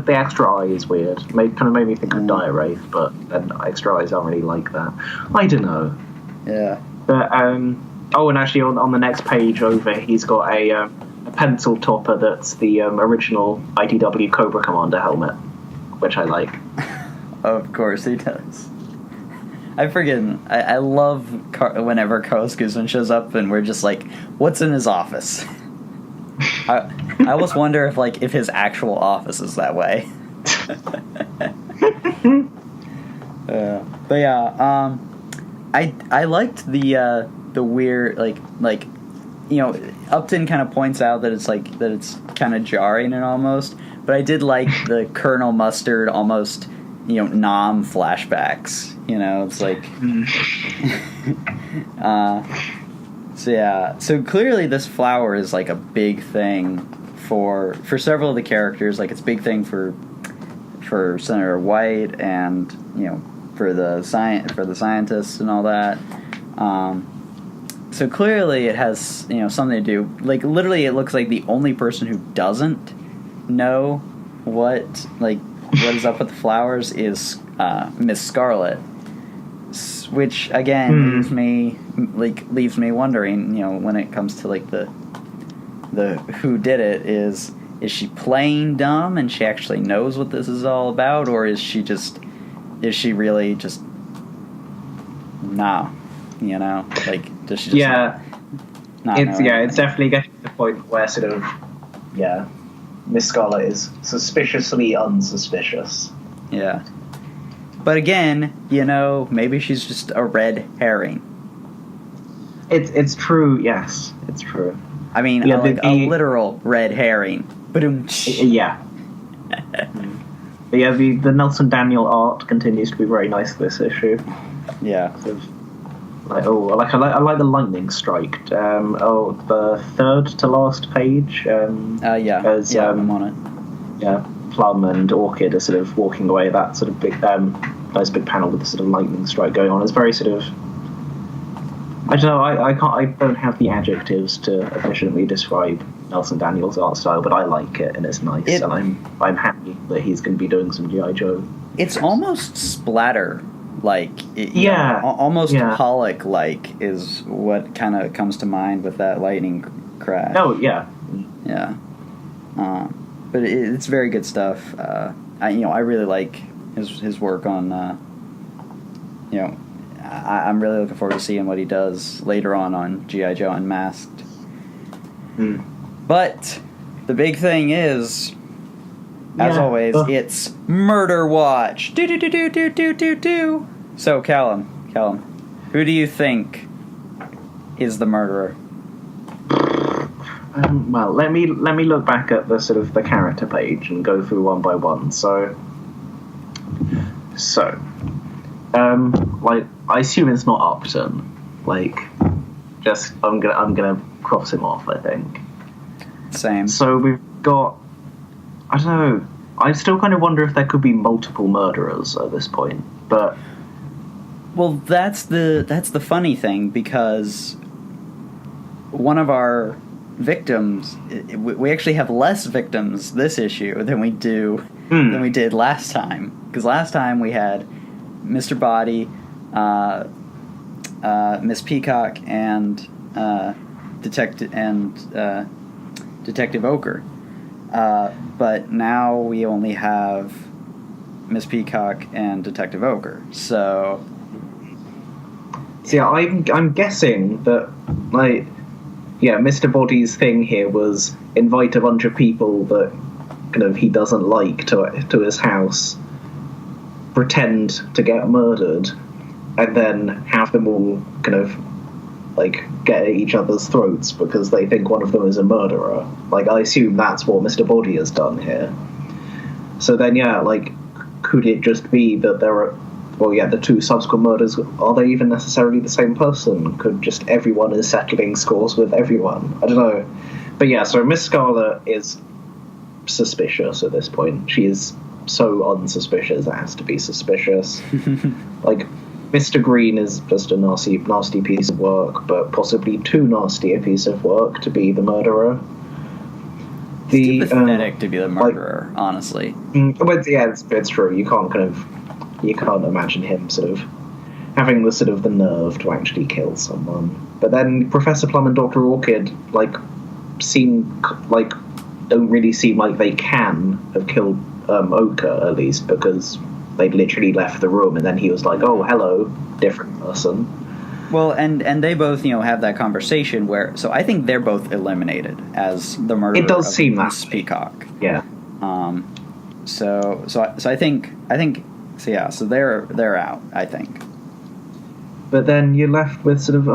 Speaker 2: extra eye is weird. Kind of made me think of Dire Wraith, but then extra eyes aren't really like that. I don't know.
Speaker 1: Yeah.
Speaker 2: But and actually on the next page over, he's got a pencil topper that's the original IDW Cobra Commander helmet, which I like.
Speaker 1: Of course he does. I love whenever Carlos Guzman shows up and we're just like, what's in his office? I always wonder if his actual office is that way. But yeah, I liked the weird Upton kind of points out that it's kind of jarring and almost, but I did like the Colonel Mustard almost Nom flashbacks. It's like so clearly this flower is like a big thing for several of the characters. Like it's a big thing for Senator White and for the scientists and all that. So clearly it has something to do. Like literally, it looks like the only person who doesn't know what is up with the flowers is Miss Scarlet, which again leaves me wondering. When it comes to the who did it, is she playing dumb and she actually knows what this is all about, or is she really just nah? Does she just
Speaker 2: it's definitely getting to the point where sort of Miss Scarlet is suspiciously unsuspicious.
Speaker 1: Yeah. But again, maybe she's just a red herring.
Speaker 2: It's true, yes. It's true.
Speaker 1: I mean, a literal red herring.
Speaker 2: Yeah. But yeah, the Nelson Daniel art continues to be very nice this issue.
Speaker 1: Yeah.
Speaker 2: Sort of, I like the lightning strike. The third to last page.
Speaker 1: I'm on it.
Speaker 2: Yeah, Plum and Orchid are sort of walking away. That sort of big, nice big panel with the sort of lightning strike going on. It's very sort of. I don't know. I don't have the adjectives to efficiently describe Nelson Daniels' art style, but I like it and it's nice, and I'm happy that he's going to be doing some G.I. Joe.
Speaker 1: It's almost splatter. Almost Pollock-like is what kind of comes to mind with that lightning crash.
Speaker 2: Oh, yeah.
Speaker 1: Yeah. But it's very good stuff. I really like his work on, I'm really looking forward to seeing what he does later on G.I. Joe Unmasked. But the big thing is, as always, it's Murder Watch. Do. So, Callum, who do you think is the murderer?
Speaker 2: Well, let me look back at the sort of the character page and go through one by one. So, I assume it's not Upton. I'm gonna cross him off, I think.
Speaker 1: Same.
Speaker 2: So we've got, I don't know. I still kind of wonder if there could be multiple murderers at this point, but.
Speaker 1: Well, that's the funny thing, because one of our victims, we actually have less victims this issue than we did last time. Because last time we had Mr. Body, Miss Peacock, and Detective Ochre. But now we only have Miss Peacock and Detective Ochre. So.
Speaker 2: So yeah, I'm guessing that, Mr. Body's thing here was invite a bunch of people that kind of he doesn't like to his house, pretend to get murdered, and then have them all kind of get at each other's throats because they think one of them is a murderer. I assume that's what Mr. Body has done here. So then, could it just be that there are? Well, yeah, the two subsequent murders, are they even necessarily the same person? Could just everyone is settling scores with everyone? I don't know. But yeah, so Miss Scarlet is suspicious at this point. She is so unsuspicious it has to be suspicious. Mr. Green is just a nasty piece of work, but possibly too nasty a piece of work to be the murderer.
Speaker 1: It's too pathetic to be the murderer, honestly.
Speaker 2: But yeah, it's true. You can't imagine him sort of having the nerve to actually kill someone. But then Professor Plum and Dr. Orchid don't really seem like they can have killed Ochre, at least, because they'd literally left the room and then he was like, oh, hello, different person.
Speaker 1: Well, and they both, have that conversation where, so I think they're both eliminated as the murderer.
Speaker 2: It does seem that
Speaker 1: Miss Peacock.
Speaker 2: Yeah.
Speaker 1: So I think so yeah, so they're out, I think.
Speaker 2: But then you're left with Senator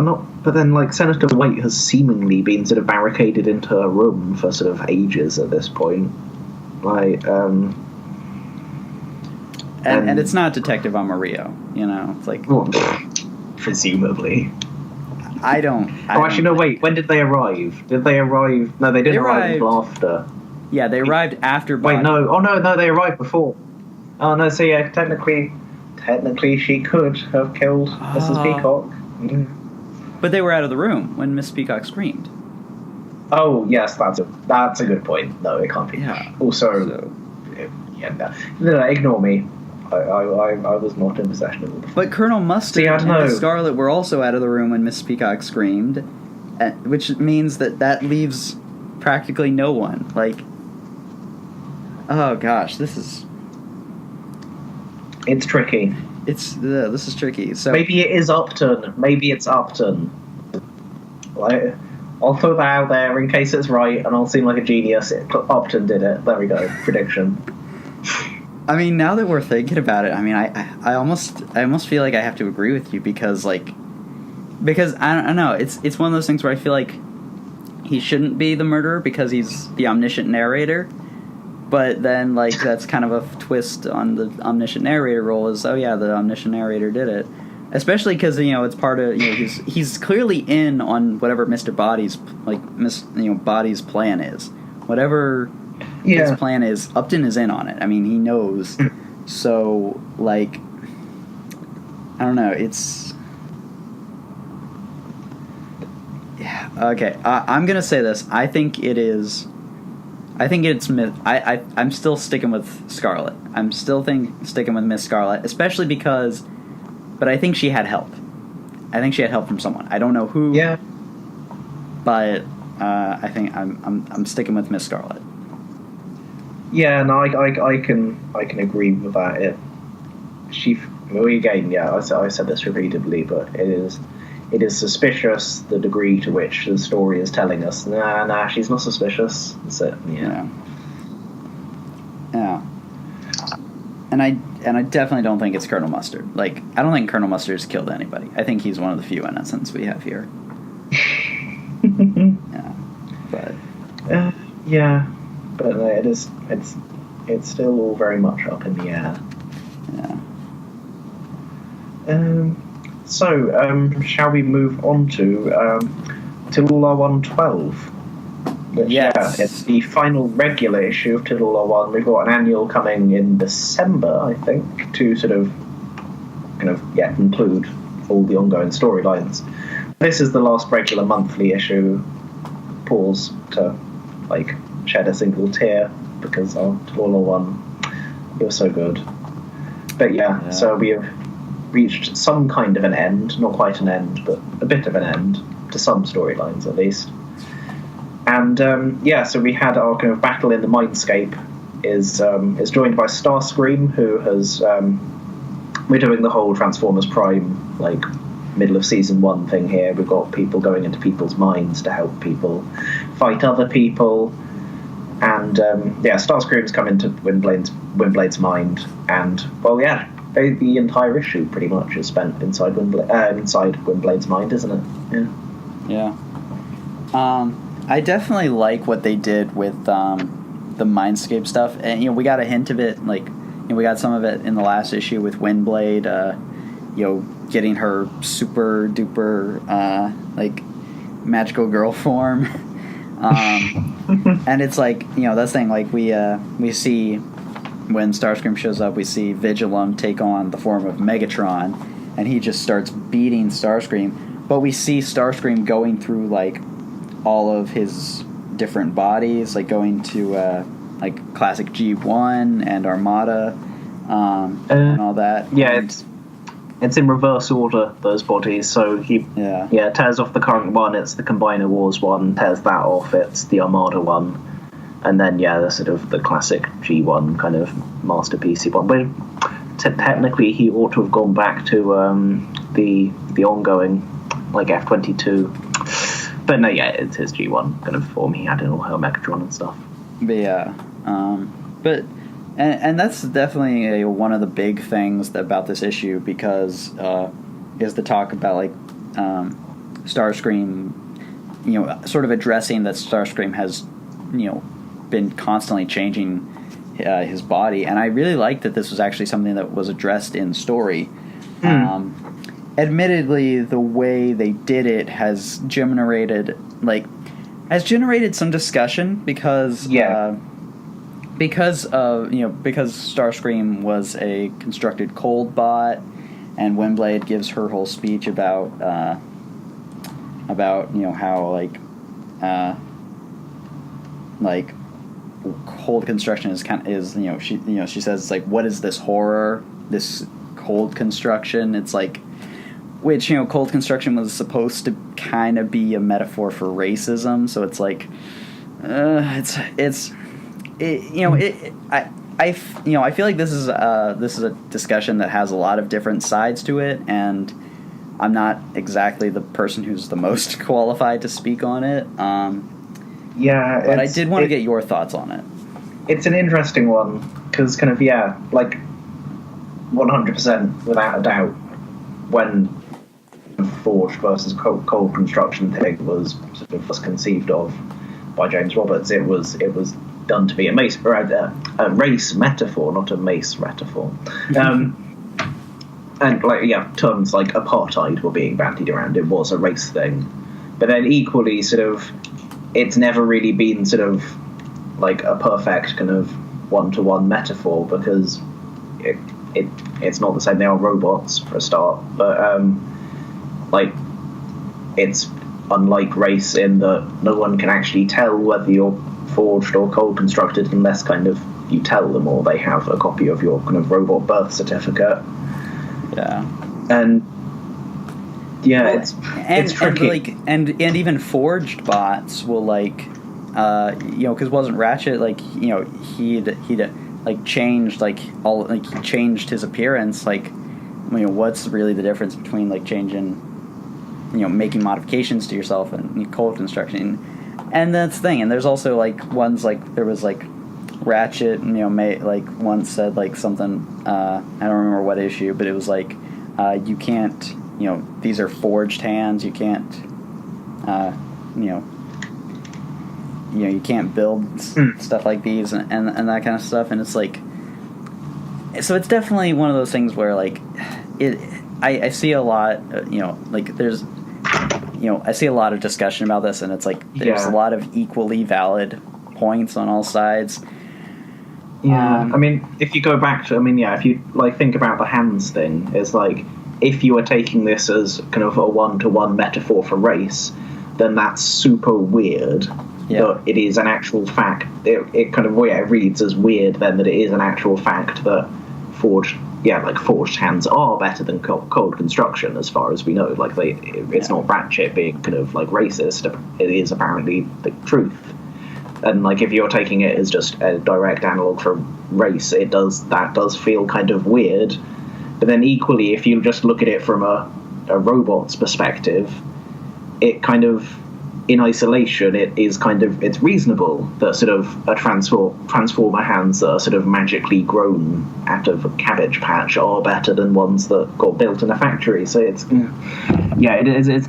Speaker 2: White has seemingly been sort of barricaded into a room for sort of ages at this point.
Speaker 1: And it's not Detective Amarillo, it's like...
Speaker 2: Well, presumably.
Speaker 1: Wait.
Speaker 2: When did they arrive? Did they arrive... No, they didn't arrive until after.
Speaker 1: Yeah, they arrived after...
Speaker 2: Wait, no. Oh, no, they arrived before. Oh, no, so yeah, technically she could have killed Mrs. Peacock. Mm.
Speaker 1: But they were out of the room when Miss Peacock screamed.
Speaker 2: Oh, yes, that's a good point. No, it can't be.
Speaker 1: Yeah.
Speaker 2: Also, no, ignore me. I was not in possession of it.
Speaker 1: But Colonel Mustard and Miss Scarlet were also out of the room when Miss Peacock screamed, which means that leaves practically no one. Oh gosh, this is...
Speaker 2: It's tricky.
Speaker 1: This is tricky. So
Speaker 2: maybe it is Upton. Maybe it's Upton. I'll throw that out there in case it's right, and I'll seem like a genius. Upton did it. There we go. Prediction.
Speaker 1: I mean, now that we're thinking about it, I mean, I almost feel like I have to agree with you because I don't know. It's one of those things where I feel like he shouldn't be the murderer because he's the omniscient narrator. But then, that's kind of a twist on the omniscient narrator role is, oh yeah, the omniscient narrator did it. Especially because, it's part of, he's clearly in on whatever Mr. Body's, Body's plan is. Whatever his plan is, Upton is in on it. I mean, he knows. So, like, I don't know. It's... Yeah, okay. I'm going to say this. I think it's... I'm still sticking with Scarlet. I'm still sticking with Miss Scarlet, especially because... But I think she had help. I think she had help from someone. I don't know who.
Speaker 2: Yeah.
Speaker 1: But I think I'm sticking with Miss Scarlet.
Speaker 2: Yeah, no, I can agree with that. I said this repeatedly, but it is suspicious the degree to which the story is telling us. Nah, she's not suspicious. That's it. Yeah. And I definitely don't think it's Colonel Mustard. Like, I don't think Colonel Mustard's killed anybody. I think he's one of the few innocents we have here. But it's still all very much up in the air. So shall we move on to Tillula 112? Which,
Speaker 1: yes.
Speaker 2: It's the final regular issue of Tillula 1. We've got an annual coming in December, I think, to sort of conclude all the ongoing storylines. This is the last regular monthly issue. Pause to shed a single tear because Tillula 1, it was so good. But so we have reached some kind of an end, not quite an end, but a bit of an end to some storylines at least. And so we had our kind of battle in the Mindscape is joined by Starscream, who has we're doing the whole Transformers Prime middle of season 1 thing here. We've got people going into people's minds to help people fight other people, and Starscream's come into Windblade's mind, and the entire issue pretty much is spent inside Windblade's mind, isn't it?
Speaker 1: Yeah. I definitely like what they did with the Mindscape stuff, and we got a hint of it. We got some of it in the last issue with Windblade. Getting her super duper magical girl form, and it's that's thing. We see when Starscream shows up, we see Vigilem take on the form of Megatron, and he just starts beating Starscream. But we see Starscream going through all of his different bodies, going to classic G1 and Armada, and all that.
Speaker 2: Yeah, it's in reverse order, those bodies. So he tears off the current one, it's the Combiner Wars one, tears that off, it's the Armada one, and then the sort of the classic G1 kind of masterpiecey one. But technically he ought to have gone back to the ongoing F-22. But no, it's his G1 kind of form he had in all her Megatron and stuff.
Speaker 1: But and that's definitely one of the big things about this issue, because is the talk about Starscream, sort of addressing that Starscream has been constantly changing his body, and I really like that this was actually something that was addressed in story. Admittedly, the way they did it has generated some discussion because Starscream was a constructed cold bot, and Windblade gives her whole speech about how cold construction is she says what is this horror, this cold construction? It's which cold construction was supposed to kind of be a metaphor for racism, so it's I feel like this is a discussion that has a lot of different sides to it, and I'm not exactly the person who's the most qualified to speak on it. But I did want to get your thoughts on it.
Speaker 2: It's an interesting one because 100% without a doubt, when forged versus cold construction thing was sort of first conceived of by James Roberts, it was done to be a race metaphor, not a mace metaphor. And terms like apartheid were being bandied around. It was a race thing, but then equally, sort of, it's never really been sort of like a perfect kind of one-to-one metaphor, because it's not the same. They are robots for a start, but like it's unlike race in that no one can actually tell whether you're forged or cold constructed unless kind of you tell them, or they have a copy of your kind of robot birth certificate.
Speaker 1: Yeah.
Speaker 2: And yeah,
Speaker 1: well,
Speaker 2: it's tricky.
Speaker 1: And even forged bots will because it wasn't Ratchet, he'd like changed he changed his appearance. What's really the difference between like changing, making modifications to yourself and cold construction? And that's the thing. And there's also ones there was Ratchet, once said something. I don't remember what issue, but it was you can't. These are forged hands. You can't. You can't build stuff like these and that kind of stuff. And it's so it's definitely one of those things where I see a lot. There's. I see a lot of discussion about this, and it's there's a lot of equally valid points on all sides.
Speaker 2: Yeah, if you go back to, if you think about the hands thing, it's if you are taking this as kind of a one-to-one metaphor for race, then that's super weird.
Speaker 1: Yeah.
Speaker 2: But it is an actual fact. It kind of it reads as weird then that it is an actual fact that forged hands are better than cold construction, as far as we know. It's not Ratchet being kind of racist. It is apparently the truth. And if you're taking it as just a direct analog for race, that does feel kind of weird. But then equally, if you just look at it from a robot's perspective, it kind of, in isolation, it's reasonable that sort of a transformer hands that are sort of magically grown out of a cabbage patch are better than ones that got built in a factory. So it's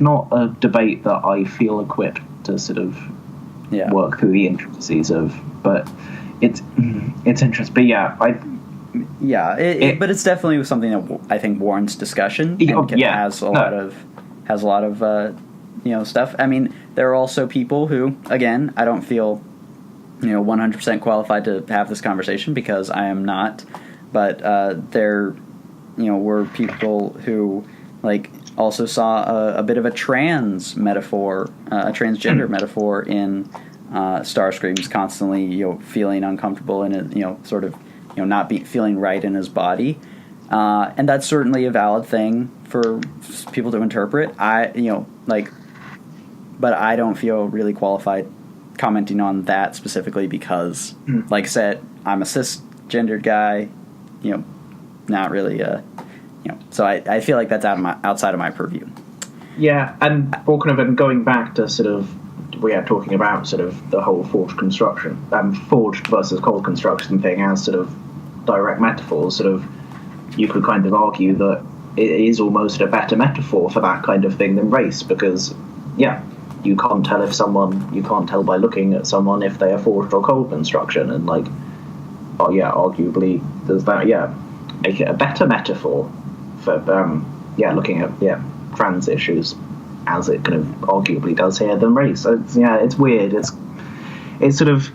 Speaker 2: not a debate that I feel equipped to sort of work through the intricacies of, but it's interesting. But
Speaker 1: but it's definitely something that I think warrants discussion. Has a lot of stuff. There are also people who, again, I don't feel 100% qualified to have this conversation because I am not, but there were people who also saw a bit of a trans metaphor, a transgender metaphor in Starscream's constantly feeling uncomfortable and not feeling right in his body, and that's certainly a valid thing for people to interpret. But I don't feel really qualified commenting on that specifically because, like I said, I'm a cisgendered guy, not really, so I feel like that's outside of my purview.
Speaker 2: Yeah, and going back to sort of, we are talking about sort of the whole forged versus cold construction thing as sort of direct metaphors. Sort of, you could kind of argue that it is almost a better metaphor for that kind of thing than race, because you can't tell by looking at someone if they are forged or cold construction, and arguably does that make it a better metaphor for looking at trans issues, as it kind of arguably does here, than race. So it's weird. It's sort of,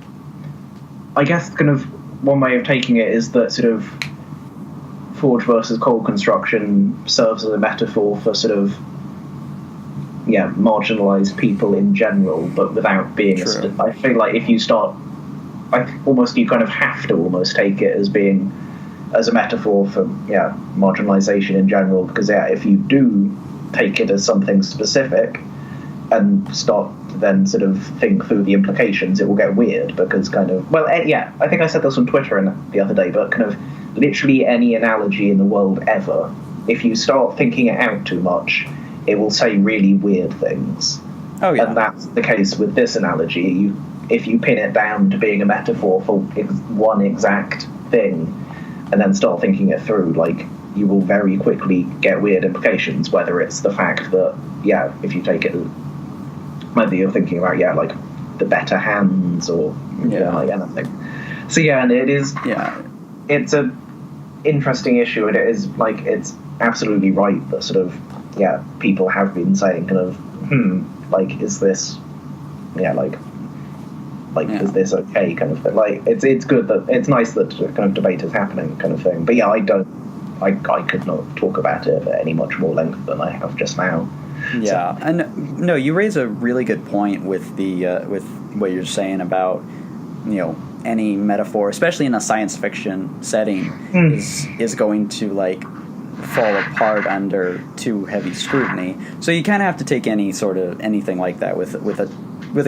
Speaker 2: I guess, kind of one way of taking it is that sort of forged versus cold construction serves as a metaphor for sort of marginalized people in general, but without being I feel like if you start, you kind of have to almost take it as being as a metaphor for marginalization in general, because if you do take it as something specific and start to then sort of think through the implications, it will get weird, because kind of, I think I said this on Twitter the other day, but kind of literally any analogy in the world ever, if you start thinking it out too much, it will say really weird things.
Speaker 1: Oh, yeah.
Speaker 2: And that's the case with this analogy. If you pin it down to being a metaphor for one exact thing and then start thinking it through, you will very quickly get weird implications, whether it's the fact that, if you take it, whether you're thinking about, the better hands or anything. So, and it is, it's an interesting issue, and it is, it's absolutely right that sort of, people have been saying kind of, is this, Like, is this okay, kind of thing? Like, it's good that it's nice that kind of debate is happening, kind of thing. But yeah, I could not talk about it at any much more length than I have just now.
Speaker 1: Yeah, and no, you raise a really good point with the with what you're saying about, you know, any metaphor, especially in a science fiction setting, is going to like fall apart under too heavy scrutiny. So you kind of have to take anything like that with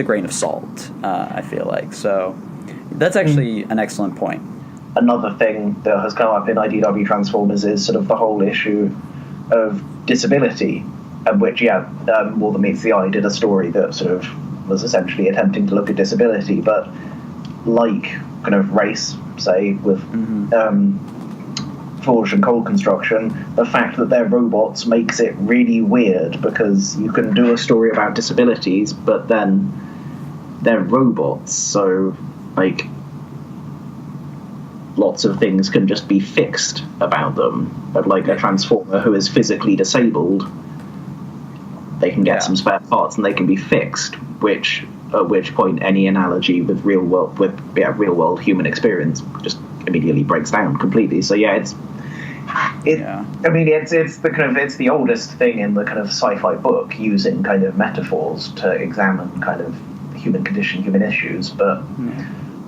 Speaker 1: a grain of salt. I feel like so. That's actually an excellent point.
Speaker 2: Another thing that has come up in IDW Transformers is sort of the whole issue of disability, which, More Than Meets the Eye did a story that sort of was essentially attempting to look at disability, but like kind of race, say, with Forge and Cold Construction, the fact that they're robots makes it really weird, because you can do a story about disabilities, but then they're robots, so, like, lots of things can just be fixed about them. But like a Transformer who is physically disabled, they can get some spare parts and they can be fixed, at which point any analogy with real world human experience just immediately breaks down completely. So it's the oldest thing in the kind of sci-fi book, using kind of metaphors to examine kind of human condition, human issues, but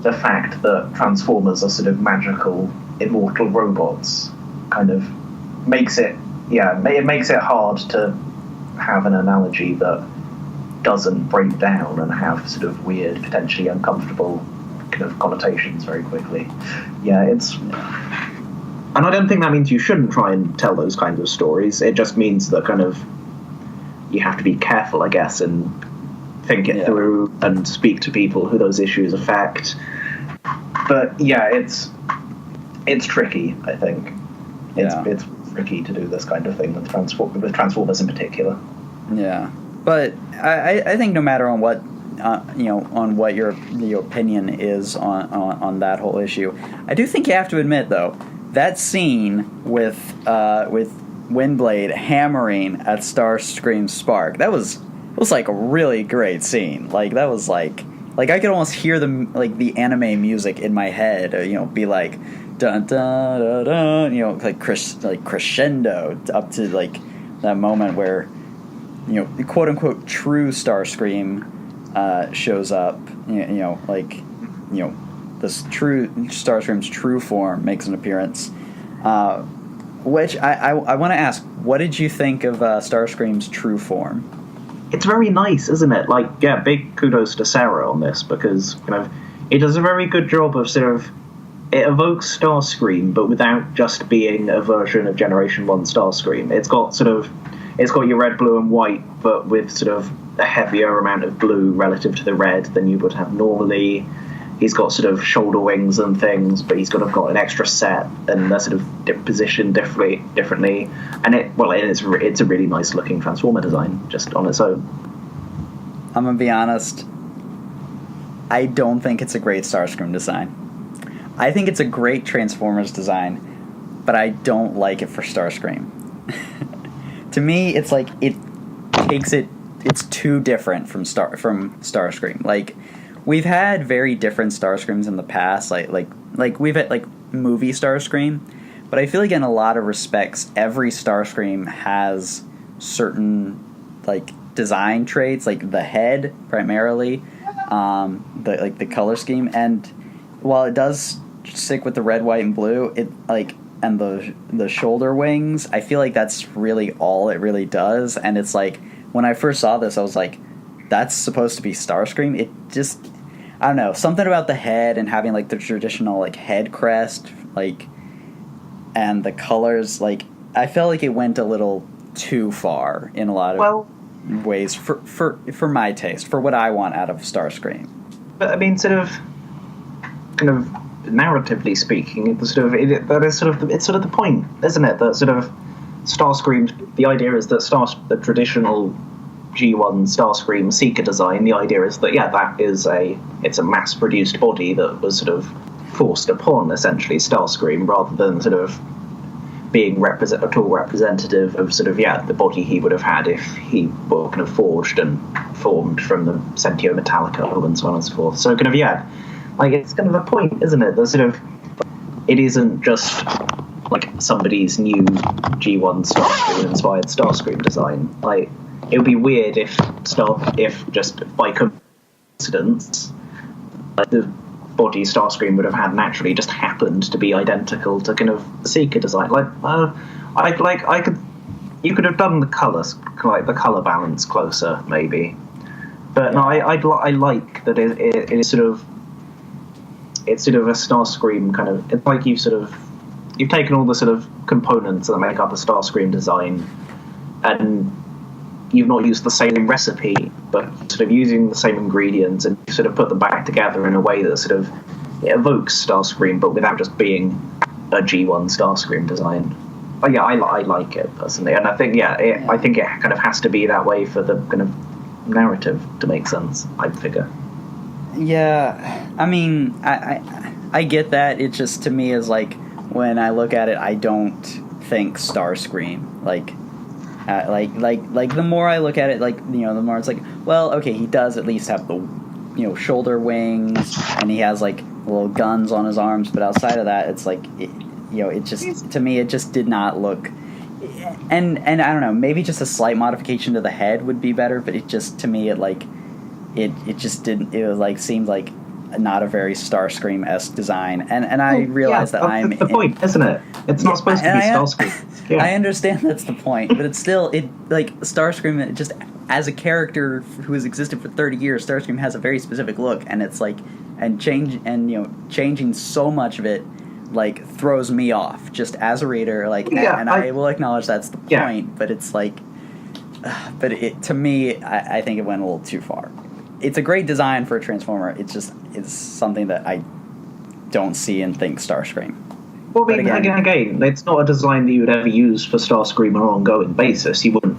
Speaker 2: the fact that Transformers are sort of magical, immortal robots kind of makes it hard to have an analogy that doesn't break down and have sort of weird, potentially uncomfortable kind of connotations very quickly. And I don't think that means you shouldn't try and tell those kinds of stories. It just means that kind of you have to be careful, I guess, and think it through and speak to people who those issues affect. But it's tricky, I think. It's tricky to do this kind of thing with Transformers in particular.
Speaker 1: Yeah, but I think no matter on what on what your opinion is on that whole issue, I do think you have to admit though, that scene with Windblade hammering at Starscream's spark, that was like a really great scene. Like that was like I could almost hear the anime music in my head, be like dun dun dun dun, like crescendo up to like that moment where the quote unquote true Starscream shows up. This true Starscream's true form makes an appearance. Which I want to ask, what did you think of Starscream's true form?
Speaker 2: It's very nice, isn't it? Like, big kudos to Sarah on this, because it does a very good job of it evokes Starscream, but without just being a version of Generation 1 Starscream. It's got your red, blue, and white, but with sort of a heavier amount of blue relative to the red than you would have normally. He's got sort of shoulder wings and things, but he's got an extra set, and they're sort of positioned differently. And it's a really nice looking Transformer design just on its own.
Speaker 1: I'm gonna be honest, I don't think it's a great Starscream design. I think it's a great Transformers design, but I don't like it for Starscream. To me, it's like it's too different from Starscream. Like, we've had very different Starscreams in the past, like we've had like movie Starscream, but I feel like in a lot of respects, every Starscream has certain like design traits, like the head primarily, the color scheme, and while it does stick with the red, white, and blue, and the shoulder wings, I feel like that's really all it really does. And it's like, when I first saw this, I was like, that's supposed to be Starscream. It just, I don't know, something about the head and having like the traditional like head crest, like, and the colors, like, I felt like it went a little too far in a lot of ways for my taste, for what I want out of Starscream. But
Speaker 2: I mean, kind of narratively speaking, it's sort of the point, isn't it? That sort of Starscream. The idea is that the traditional G1 Starscream Seeker design. The idea is that it's a mass-produced body that was sort of forced upon essentially Starscream, rather than sort of being at all representative of sort of the body he would have had if he were kind of forged and formed from the Sentio Metallica and so on and so forth. So kind of like it's kind of a point, isn't it? There's sort of, it isn't just like somebody's new G1 Starscream inspired Starscream design. Like, it would be weird if just by coincidence, like, the body Starscream would have had naturally just happened to be identical to kind of the Seeker design. You could have done the colours, like the colour balance closer, maybe. But no, I like that it is sort of, it's sort of a Starscream kind of, it's like you've taken all the sort of components that make up a Starscream design, and you've not used the same recipe, but sort of using the same ingredients, and you sort of put them back together in a way that sort of evokes Starscream, but without just being a G1 Starscream design. But yeah, I like it personally, and I think I think it kind of has to be that way for the kind of narrative to make sense, I figure.
Speaker 1: Yeah, I mean, I get that. It just, to me, is like, when I look at it, I don't think Starscream. Like the more I look at it, like, the more it's like, well, okay, he does at least have the, shoulder wings, and he has like little guns on his arms, but outside of that, it's like, it just, to me, it just did not look. And I don't know, maybe just a slight modification to the head would be better, but it just, to me, it just didn't. It was like, seemed like not a very Starscream-esque design, and I realize that
Speaker 2: that's the point, isn't it? It's not supposed to be Starscream. Yeah.
Speaker 1: I understand that's the point, but it's still, like, Starscream, just as a character who has existed for 30 years, Starscream has a very specific look, and it's like, changing so much of it, like, throws me off just as a reader, like, I will acknowledge that's the point, but it's like, to me, I think it went a little too far. It's a great design for a Transformer. It's something that I don't see and think Starscream.
Speaker 2: Well, I mean, again, it's not a design that you would ever use for Starscream on an ongoing basis. You wouldn't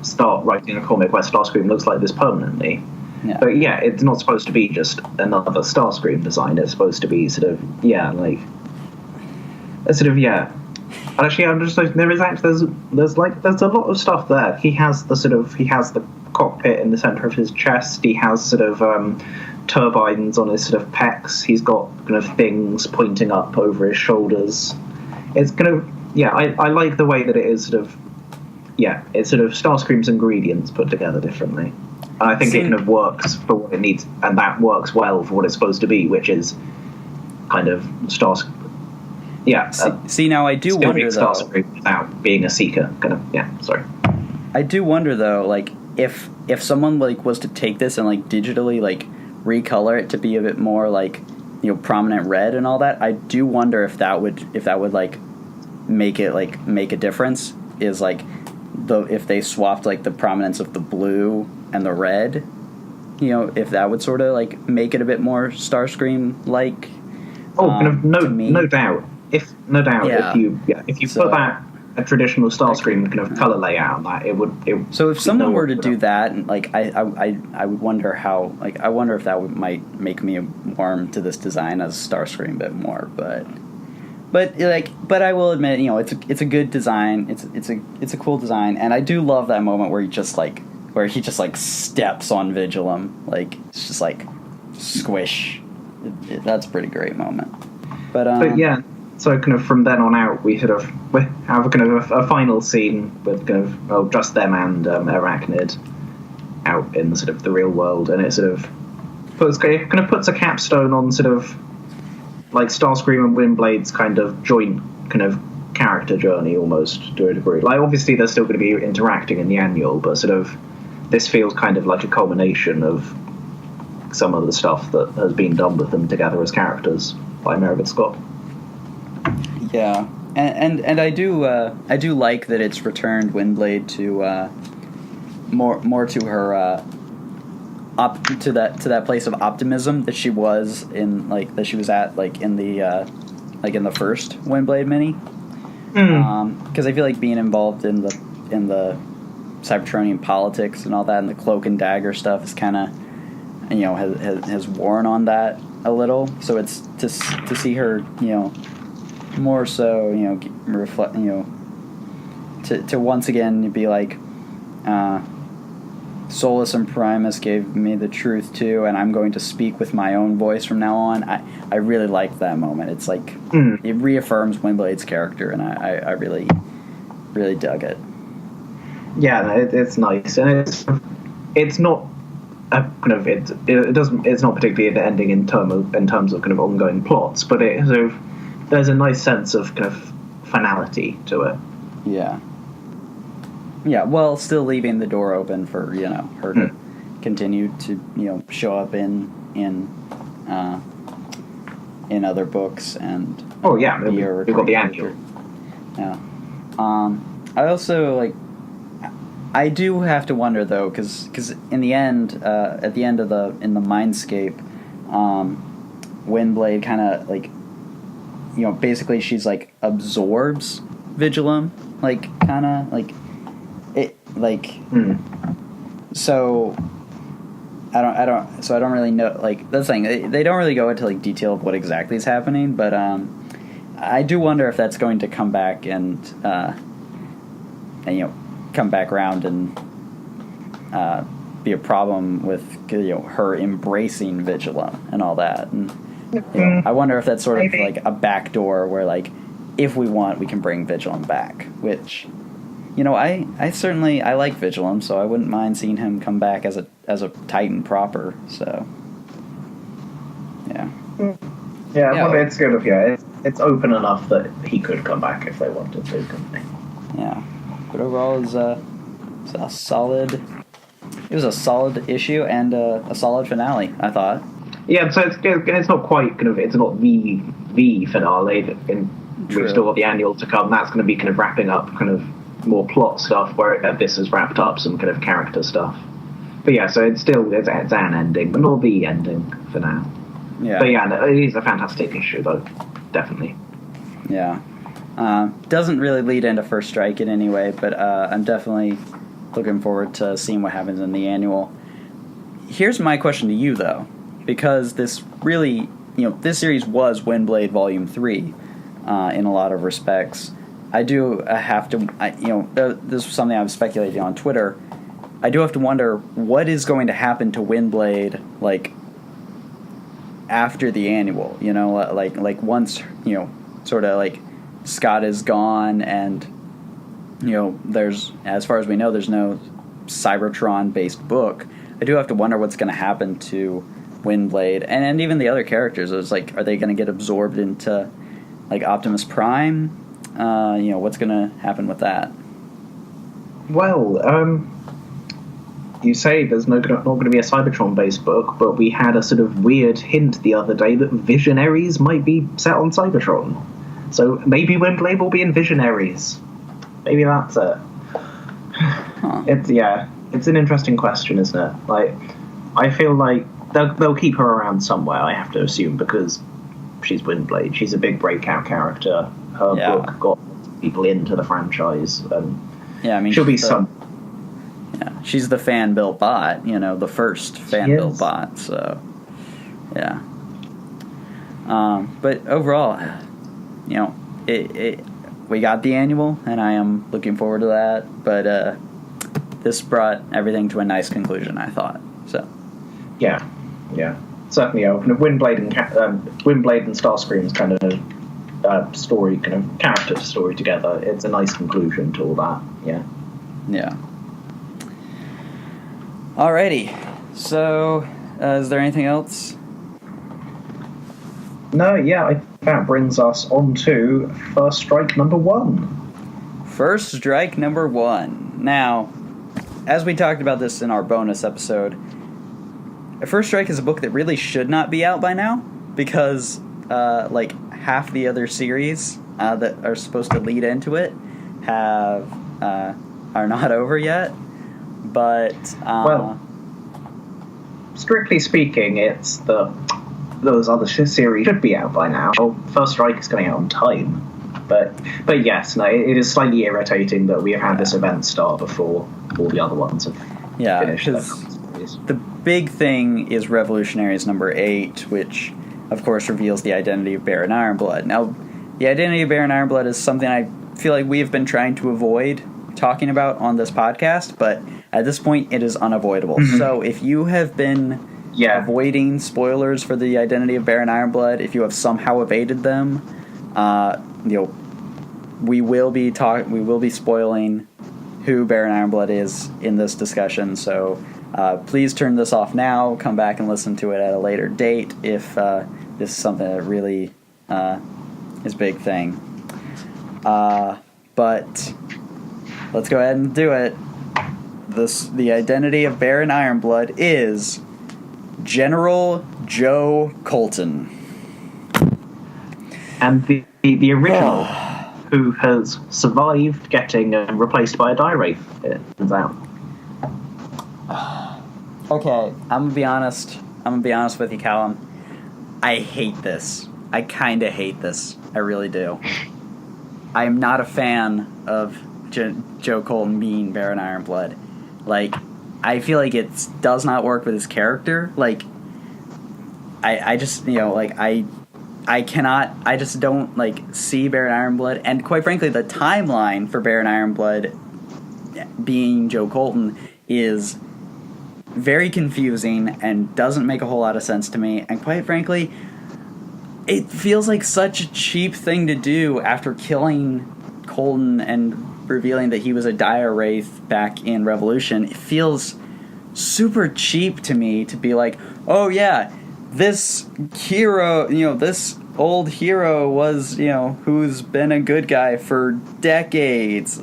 Speaker 2: start writing a comic where Starscream looks like this permanently. Yeah. But it's not supposed to be just another Starscream design. It's supposed to be sort of, Actually, I'm just like, there's a lot of stuff there. He has the cockpit in the center of his chest. He has sort of turbines on his sort of pecs. He's got kind of things pointing up over his shoulders. It's kind of I like the way that it is sort of it's sort of Starscream's ingredients put together differently. And I think it kind of works for what it needs, and that works well for what it's supposed to be, which is kind of Starscream. See, now I do wonder, though, without being a Seeker, kind of. Sorry.
Speaker 1: I do wonder, though, like, if someone like was to take this and like digitally like recolor it to be a bit more like, prominent red and all that, I do wonder if that would like make a difference. Is like if they swapped like the prominence of the blue and the red, if that would sort of like make it a bit more Starscream like.
Speaker 2: No doubt. If you put that a traditional Starscream kind of color layout on that, it would.
Speaker 1: So if someone were to do that, and like I would wonder how, like, I wonder if that might make me warm to this design as Starscream a bit more, but I will admit, it's a good design. It's a cool design, and I do love that moment where he just steps on Vigilem, like, it's just like squish. That's a pretty great moment. But
Speaker 2: yeah. So kind of from then on out, we have kind of a final scene with kind of just them and Arachnid out in the sort of the real world, and it sort of puts a capstone on sort of like Starscream and Windblade's kind of joint kind of character journey almost to a degree. Like, obviously they're still going to be interacting in the annual, but sort of this feels kind of like a culmination of some of the stuff that has been done with them together as characters by Meredith Scott.
Speaker 1: Yeah, and I do like that it's returned Windblade to more to her to that place of optimism that she was in, like, that she was at, like, in the first Windblade mini. Because I feel like being involved in the Cybertronian politics and all that, and the cloak and dagger stuff is kind of, has worn on that a little. So it's to see her, more so, reflect, to once again be like, Solus and Primus gave me the truth too, and I'm going to speak with my own voice from now on. I really liked that moment. It's like it reaffirms Windblade's character, and I really, really dug it.
Speaker 2: Yeah, no, it's nice, and it's not a kind of it's not particularly an ending in terms of kind of ongoing plots, but it sort of there's a nice sense of kind of finality to it.
Speaker 1: Yeah. Yeah, well, still leaving the door open for her to continue to show up in other books and
Speaker 2: we've got the annual.
Speaker 1: Yeah. I also I do have to wonder though, because in the end, at the end of in the Mindscape, Windblade kind of basically she's absorbs Vigilem, so I don't really know, that's the thing, they don't really go into detail of what exactly is happening, but I do wonder if that's going to come back and come back around and be a problem with her embracing Vigilem and all that, and I wonder if that's sort of a backdoor where if we want we can bring Vigilem back, which I certainly like Vigilem, so I wouldn't mind seeing him come back as a Titan proper. So
Speaker 2: well, it's good of it's open enough that he could come back if they wanted to, couldn't they?
Speaker 1: Yeah, but overall it was a solid. It was a solid issue and a solid finale, I thought.
Speaker 2: Yeah, so it's not quite kind of it's not the finale. We've still got the annual to come. That's going to be kind of wrapping up kind of more plot stuff, where this has wrapped up some kind of character stuff. But yeah, so it's an ending, but not the ending for now.
Speaker 1: Yeah.
Speaker 2: But yeah, no, it is a fantastic issue though, definitely.
Speaker 1: Yeah. Doesn't really lead into First Strike in any way, but I'm definitely looking forward to seeing what happens in the annual. Here's my question to you though, because this really, this series was Windblade Volume 3 in a lot of respects. I do have to, this was something I was speculating on Twitter. I do have to wonder what is going to happen to Windblade, after the annual. Once sort of Scott is gone, and there's, as far as we know, there's no Cybertron-based book. I do have to wonder what's going to happen to Windblade and even the other characters. It's are they going to get absorbed into Optimus Prime? What's going to happen with that?
Speaker 2: Well, you say there's not going to be a Cybertron-based book, but we had a sort of weird hint the other day that Visionaries might be set on Cybertron. So maybe Windblade will be in Visionaries. Maybe that's it.
Speaker 1: Huh.
Speaker 2: It's an interesting question, isn't it? I feel like they'll keep her around somewhere, I have to assume, because she's Windblade. She's a big breakout character. Her book got people into the franchise, and she'll be some.
Speaker 1: Yeah, she's the fan-built bot. The first fan-built bot. So, yeah. But overall, we got the annual, and I am looking forward to that. But this brought everything to a nice conclusion, I thought. So.
Speaker 2: Yeah. Certainly, Windblade and Starscream's kind of story, kind of character story together. It's a nice conclusion to all that. Yeah.
Speaker 1: Alrighty. So, is there anything else?
Speaker 2: No. Yeah. That brings us on to First Strike number 1.
Speaker 1: First Strike number 1. Now, as we talked about this in our bonus episode, First Strike is a book that really should not be out by now, because half the other series that are supposed to lead into it are not over yet. But
Speaker 2: well, strictly speaking, it's those other series should be out by now. Well, First Strike is coming out on time, but yes, no, it is slightly irritating that we have had this event start before all the other ones have finished.
Speaker 1: The big thing is Revolutionaries number 8, which of course reveals the identity of Baron Ironblood. Now, the identity of Baron Ironblood is something I feel like we have been trying to avoid talking about on this podcast, but at this point it is unavoidable.
Speaker 2: Mm-hmm.
Speaker 1: So if you have been avoiding spoilers for the identity of Baron Ironblood, if you have somehow evaded them, we will be spoiling who Baron Ironblood is in this discussion. So please turn this off now. Come back and listen to it at a later date if this is something that really is a big thing. But let's go ahead and do it. The identity of Baron Ironblood is General Joe Colton.
Speaker 2: And the original, who has survived getting replaced by a die wraith, it turns out.
Speaker 1: Okay, I'm gonna be honest with you, Callum. I hate this. I kind of hate this. I really do. I am not a fan of Joe Colton being Baron Ironblood. Like, I feel like it does not work with his character. Like, I just, I just don't, see Baron Ironblood. And quite frankly, the timeline for Baron Ironblood being Joe Colton is very confusing and doesn't make a whole lot of sense to me. And quite frankly, it feels like such a cheap thing to do after killing Colton and revealing that he was a dire wraith back in Revolution. It feels super cheap to me to be like, oh yeah, this hero, this old hero was, who's been a good guy for decades,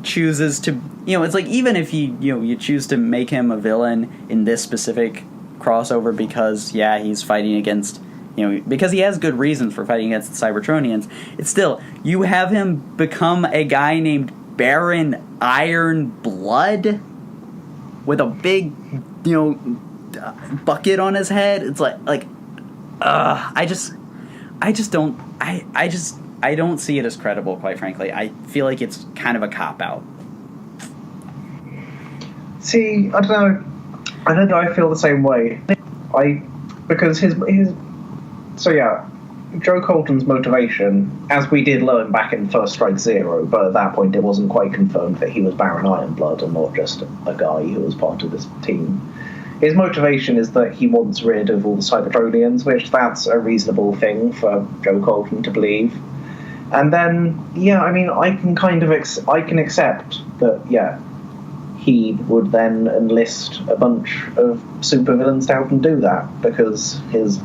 Speaker 1: chooses to, it's like, even if you choose to make him a villain in this specific crossover because, he's fighting against, because he has good reasons for fighting against the Cybertronians, it's still, you have him become a guy named Baron Ironblood with a big, bucket on his head. It's I don't see it as credible, quite frankly. I feel like it's kind of a cop-out.
Speaker 2: See, I don't know, I feel the same way. Because Joe Colton's motivation, as we did learn back in First Strike Zero, but at that point it wasn't quite confirmed that he was Baron Ironblood and not just a guy who was part of this team. His motivation is that he wants rid of all the Cybertronians, which that's a reasonable thing for Joe Colton to believe. And then, I can I can accept that, he would then enlist a bunch of supervillains to help him do that, because his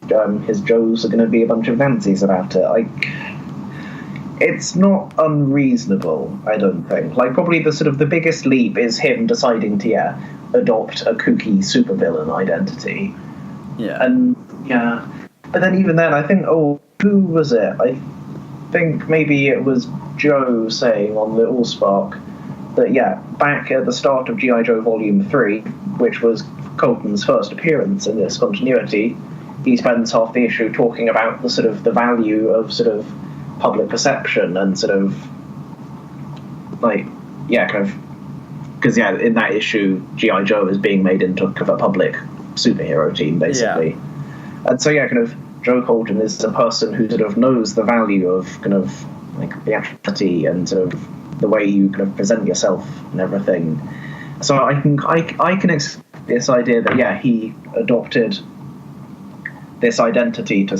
Speaker 2: Joes are going to be a bunch of Nancy's about it. It's not unreasonable, I don't think. Probably the biggest leap is him deciding to, adopt a kooky supervillain identity.
Speaker 1: Yeah.
Speaker 2: And, but then even then, I think, who was it? I think maybe it was Joe saying on the Allspark that, back at the start of G.I. Joe Volume 3, which was Colton's first appearance in this continuity, he spends half the issue talking about the value of public perception and because in that issue G.I. Joe is being made into a public superhero team, basically. And so Joe Colton is a person who knows the value of theatricality and the way you present yourself and everything. So I can accept this idea that he adopted this identity to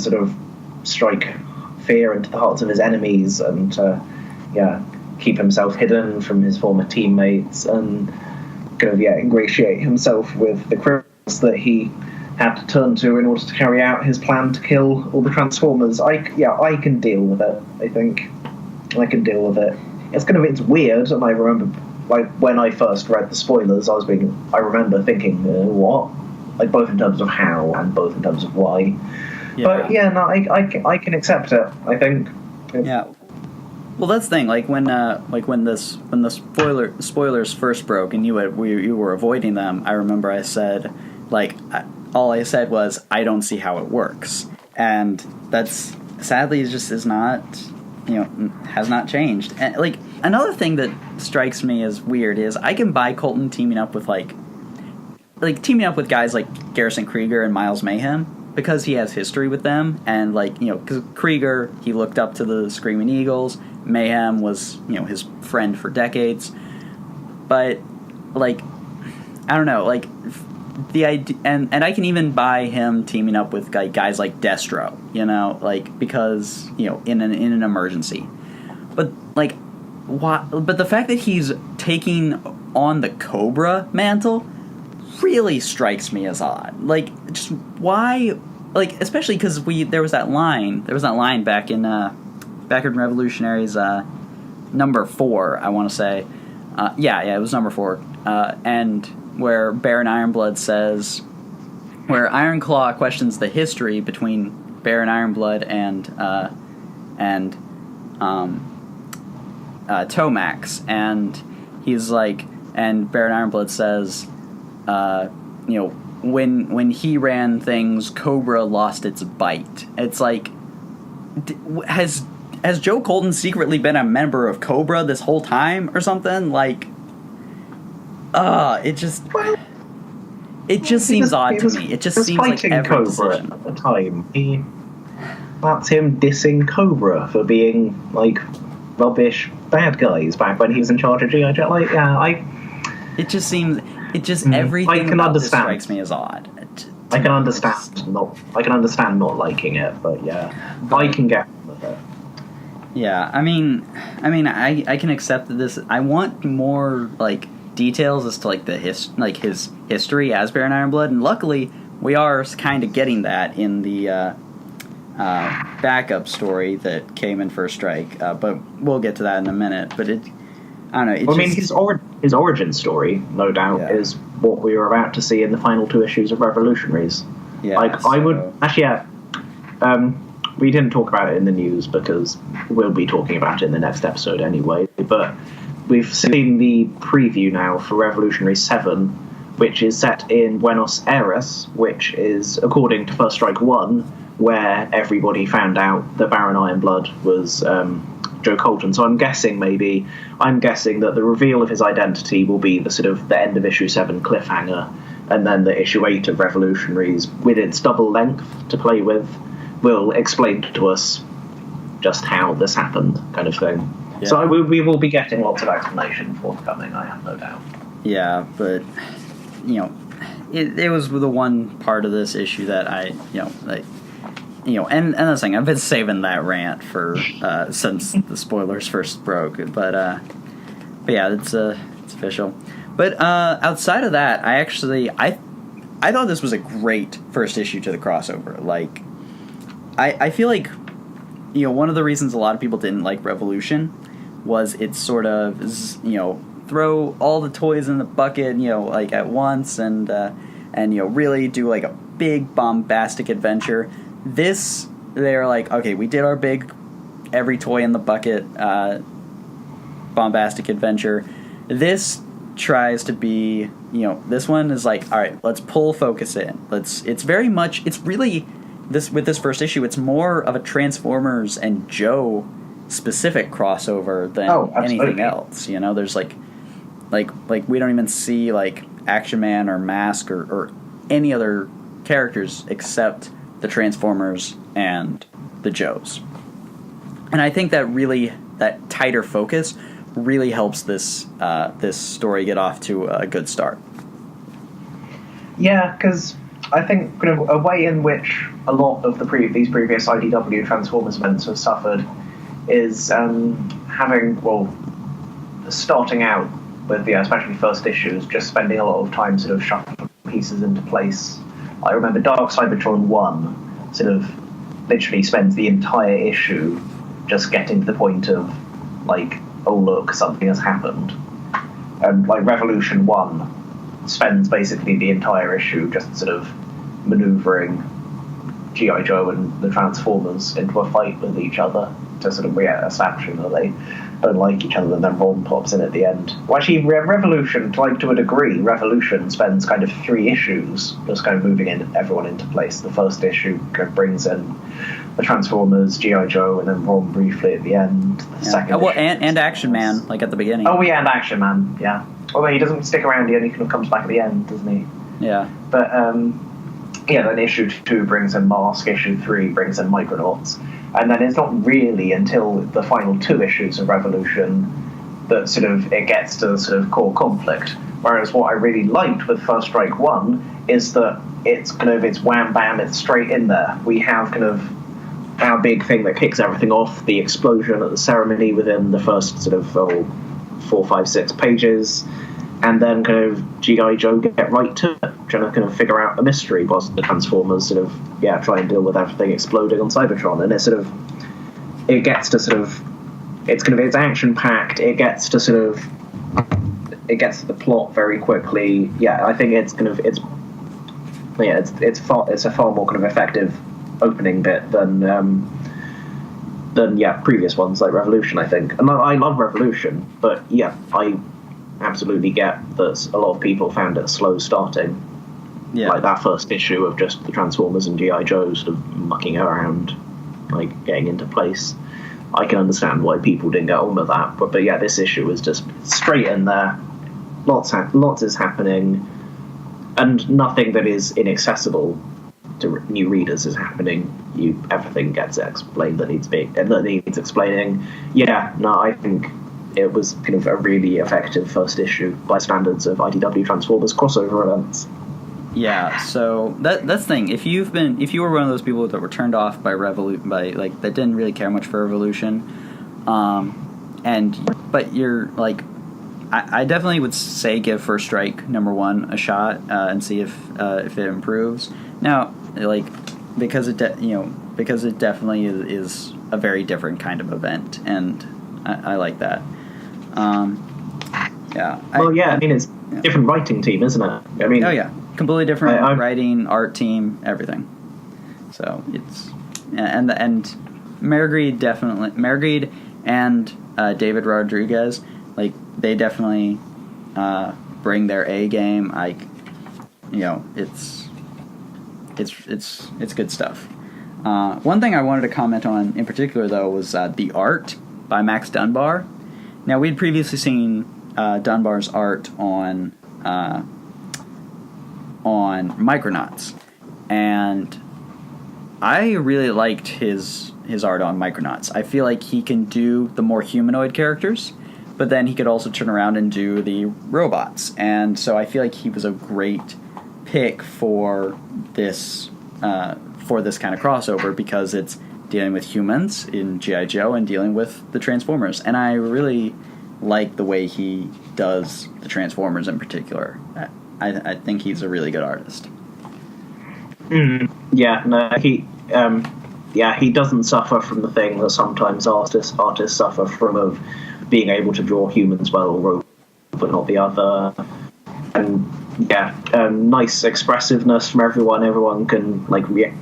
Speaker 2: strike fear into the hearts of his enemies and to keep himself hidden from his former teammates and ingratiate himself with the criminals that he had to turn to in order to carry out his plan to kill all the Transformers. I can deal with it. I think I can deal with it. It's weird, and I remember when I first read the spoilers, I remember thinking, what? Both in terms of how and both in terms of why. But I can accept it, I think.
Speaker 1: Yeah. Well, that's the thing. When the spoilers first broke and you were avoiding them, I remember I said, all I said was, I don't see how it works, and that's sadly is not, has not changed. And another thing that strikes me as weird is I can buy Colton teaming up with teaming up with guys like Garrison Krieger and Miles Mayhem. because he has history with them, and like, you know, because Krieger, he looked up to the Screaming Eagles. Mayhem was, you know, his friend for decades. But like, I don't know, like the idea, and I can even buy him teaming up with guys like Destro, you know, like, because, you know, in an emergency. But like, why? But the fact that he's taking on the Cobra mantle really strikes me as odd. Like, just why? Like, especially because there was that line back in Revolutionaries number 4, I want to say. Yeah, it was number 4, and where Baron Ironblood says, where Ironclaw questions the history between Baron Ironblood and Tomax, and he's like, and Baron Ironblood says, you know, when he ran things, Cobra lost its bite. It's like, has Joe Colton secretly been a member of Cobra this whole time or something? Like, it just seems odd to me. It just seems like every
Speaker 2: Cobra
Speaker 1: decision.
Speaker 2: at the time. That's him dissing Cobra for being like rubbish bad guys back when he was in charge of G.I. Joe. Like, everything about this strikes me as odd. I can understand not liking it, but yeah, I can get with it.
Speaker 1: Yeah, I mean, I can accept that this. I want more like details as to like his history as Baron Ironblood, and luckily we are kind of getting that in the backup story that came in First Strike. But we'll get to that in a minute. But I don't know.
Speaker 2: I mean, his origin story, no doubt, is what we were about to see in the final 2 issues of Revolutionaries.
Speaker 1: Yeah,
Speaker 2: I would actually. We didn't talk about it in the news because we'll be talking about it in the next episode anyway. But we've seen the preview now for Revolutionary 7, which is set in Buenos Aires, which is, according to First Strike 1, where everybody found out that Baron Ironblood was Joe Colton. So I'm guessing that the reveal of his identity will be the sort of the end of issue 7 cliffhanger, and then the issue 8 of Revolutionaries, with its double length to play with, will explain to us just how this happened, kind of thing. Yeah. So we will be getting lots of explanation forthcoming, I have no doubt.
Speaker 1: Yeah, but, you know, it was the one part of this issue that I, you know, like, you know, and the thing, I've been saving that rant for since the spoilers first broke, but yeah, it's official. But outside of that, I thought this was a great first issue to the crossover. Like, I feel like, you know, one of the reasons a lot of people didn't like Revolution was it's sort of, you know, throw all the toys in the bucket, you know, like at once, and you know, really do like a big bombastic adventure. This, they're like, okay, we did our big every toy in the bucket bombastic adventure. This tries to be, you know, this one is like, all right, let's pull focus in. It's really with this first issue, it's more of a Transformers and Joe specific crossover than anything else. You know, there's like we don't even see like Action Man or Mask or any other characters except the Transformers and the Joes. And I think that tighter focus really helps this story get off to a good start.
Speaker 2: Yeah, because I think kind of a way in which a lot of these previous IDW Transformers events have suffered is starting out with especially first issues, just spending a lot of time sort of shuffling pieces into place. I remember Dark Cybertron 1 sort of literally spends the entire issue just getting to the point of like, oh look, something has happened. And like Revolution 1 spends basically the entire issue just sort of maneuvering G.I. Joe and the Transformers into a fight with each other to sort of establishing that they don't like each other, and then Ron pops in at the end. Well, actually, Revolution, to a degree, Revolution spends kind of 3 issues just kind of moving everyone into place. The first issue kind of brings in the Transformers, G.I. Joe, and then Ron briefly at the end. The second issue
Speaker 1: and Action Man, like at the beginning.
Speaker 2: Oh, yeah, and Action Man, yeah. Although he doesn't stick around, he only kind of comes back at the end, doesn't he?
Speaker 1: Yeah.
Speaker 2: But, then issue 2 brings in Mask, issue 3 brings in Micronauts, and then it's not really until the final 2 issues of Revolution that sort of it gets to the sort of core conflict. Whereas what I really liked with First Strike 1 is that it's wham bam, it's straight in there. We have kind of our big thing that kicks everything off, the explosion at the ceremony within the first sort of 4, 5, 6 pages, and then kind of G.I. Joe get right to it, trying to kind of figure out a mystery whilst the Transformers sort of try and deal with everything exploding on Cybertron. And it gets to it's action packed. It gets to the plot very quickly. I think it's a far more kind of effective opening bit than previous ones like Revolution, I think. And I love Revolution, but I absolutely get that a lot of people found it slow starting. Like that first issue of just the Transformers and G.I. Joe sort of mucking around, like getting into place. I can understand why people didn't get on with that, but this issue was just straight in there. Lots is happening, and nothing that is inaccessible to new readers is happening. Everything gets explained that needs explaining. I think it was kind of a really effective first issue by standards of IDW Transformers crossover events.
Speaker 1: Yeah, so that's the thing. If you were one of those people that were turned off by that didn't really care much for Revolution, but you're like, I definitely would say give First Strike #1 a shot and see if it improves. Now, like, because it definitely is a very different kind of event, and I like that.
Speaker 2: It's different writing team, isn't it? I mean,
Speaker 1: completely different writing, art team, everything. So it's and Marigreed and David Rodriguez, like, they definitely bring their A game. It's good stuff. One thing I wanted to comment on in particular, though, was the art by Max Dunbar. Now, we'd previously seen Dunbar's art on Micronauts, and I really liked his art on Micronauts. I feel like he can do the more humanoid characters, but then he could also turn around and do the robots, and so I feel like he was a great pick for this kind of crossover, because it's dealing with humans in G.I. Joe and dealing with the Transformers, and I really like the way he does the Transformers in particular. I think he's a really good artist.
Speaker 2: He doesn't suffer from the thing that sometimes artists suffer from, of being able to draw humans well or but not the other. And nice expressiveness from everyone. Everyone can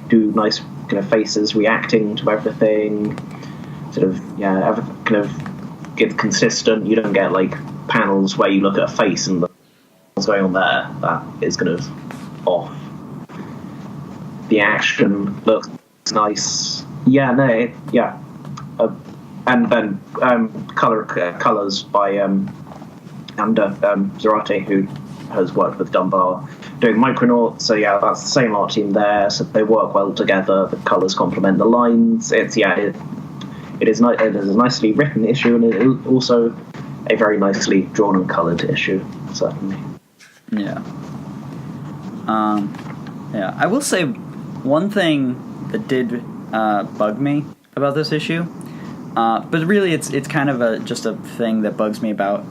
Speaker 2: do nice kind of faces reacting to everything. Everything kind of gets consistent. You don't get like panels where you look at a face and what's going on there. That is kind of off. The action looks nice. And then colors by Zarate, who has worked with Dunbar doing Micronauts. So that's the same art team there. So they work well together. The colors complement the lines. It is a nicely written issue, and it is also a very nicely drawn and colored issue. Certainly.
Speaker 1: I will say one thing that did bug me about this issue, but really it's kind of just a thing that bugs me about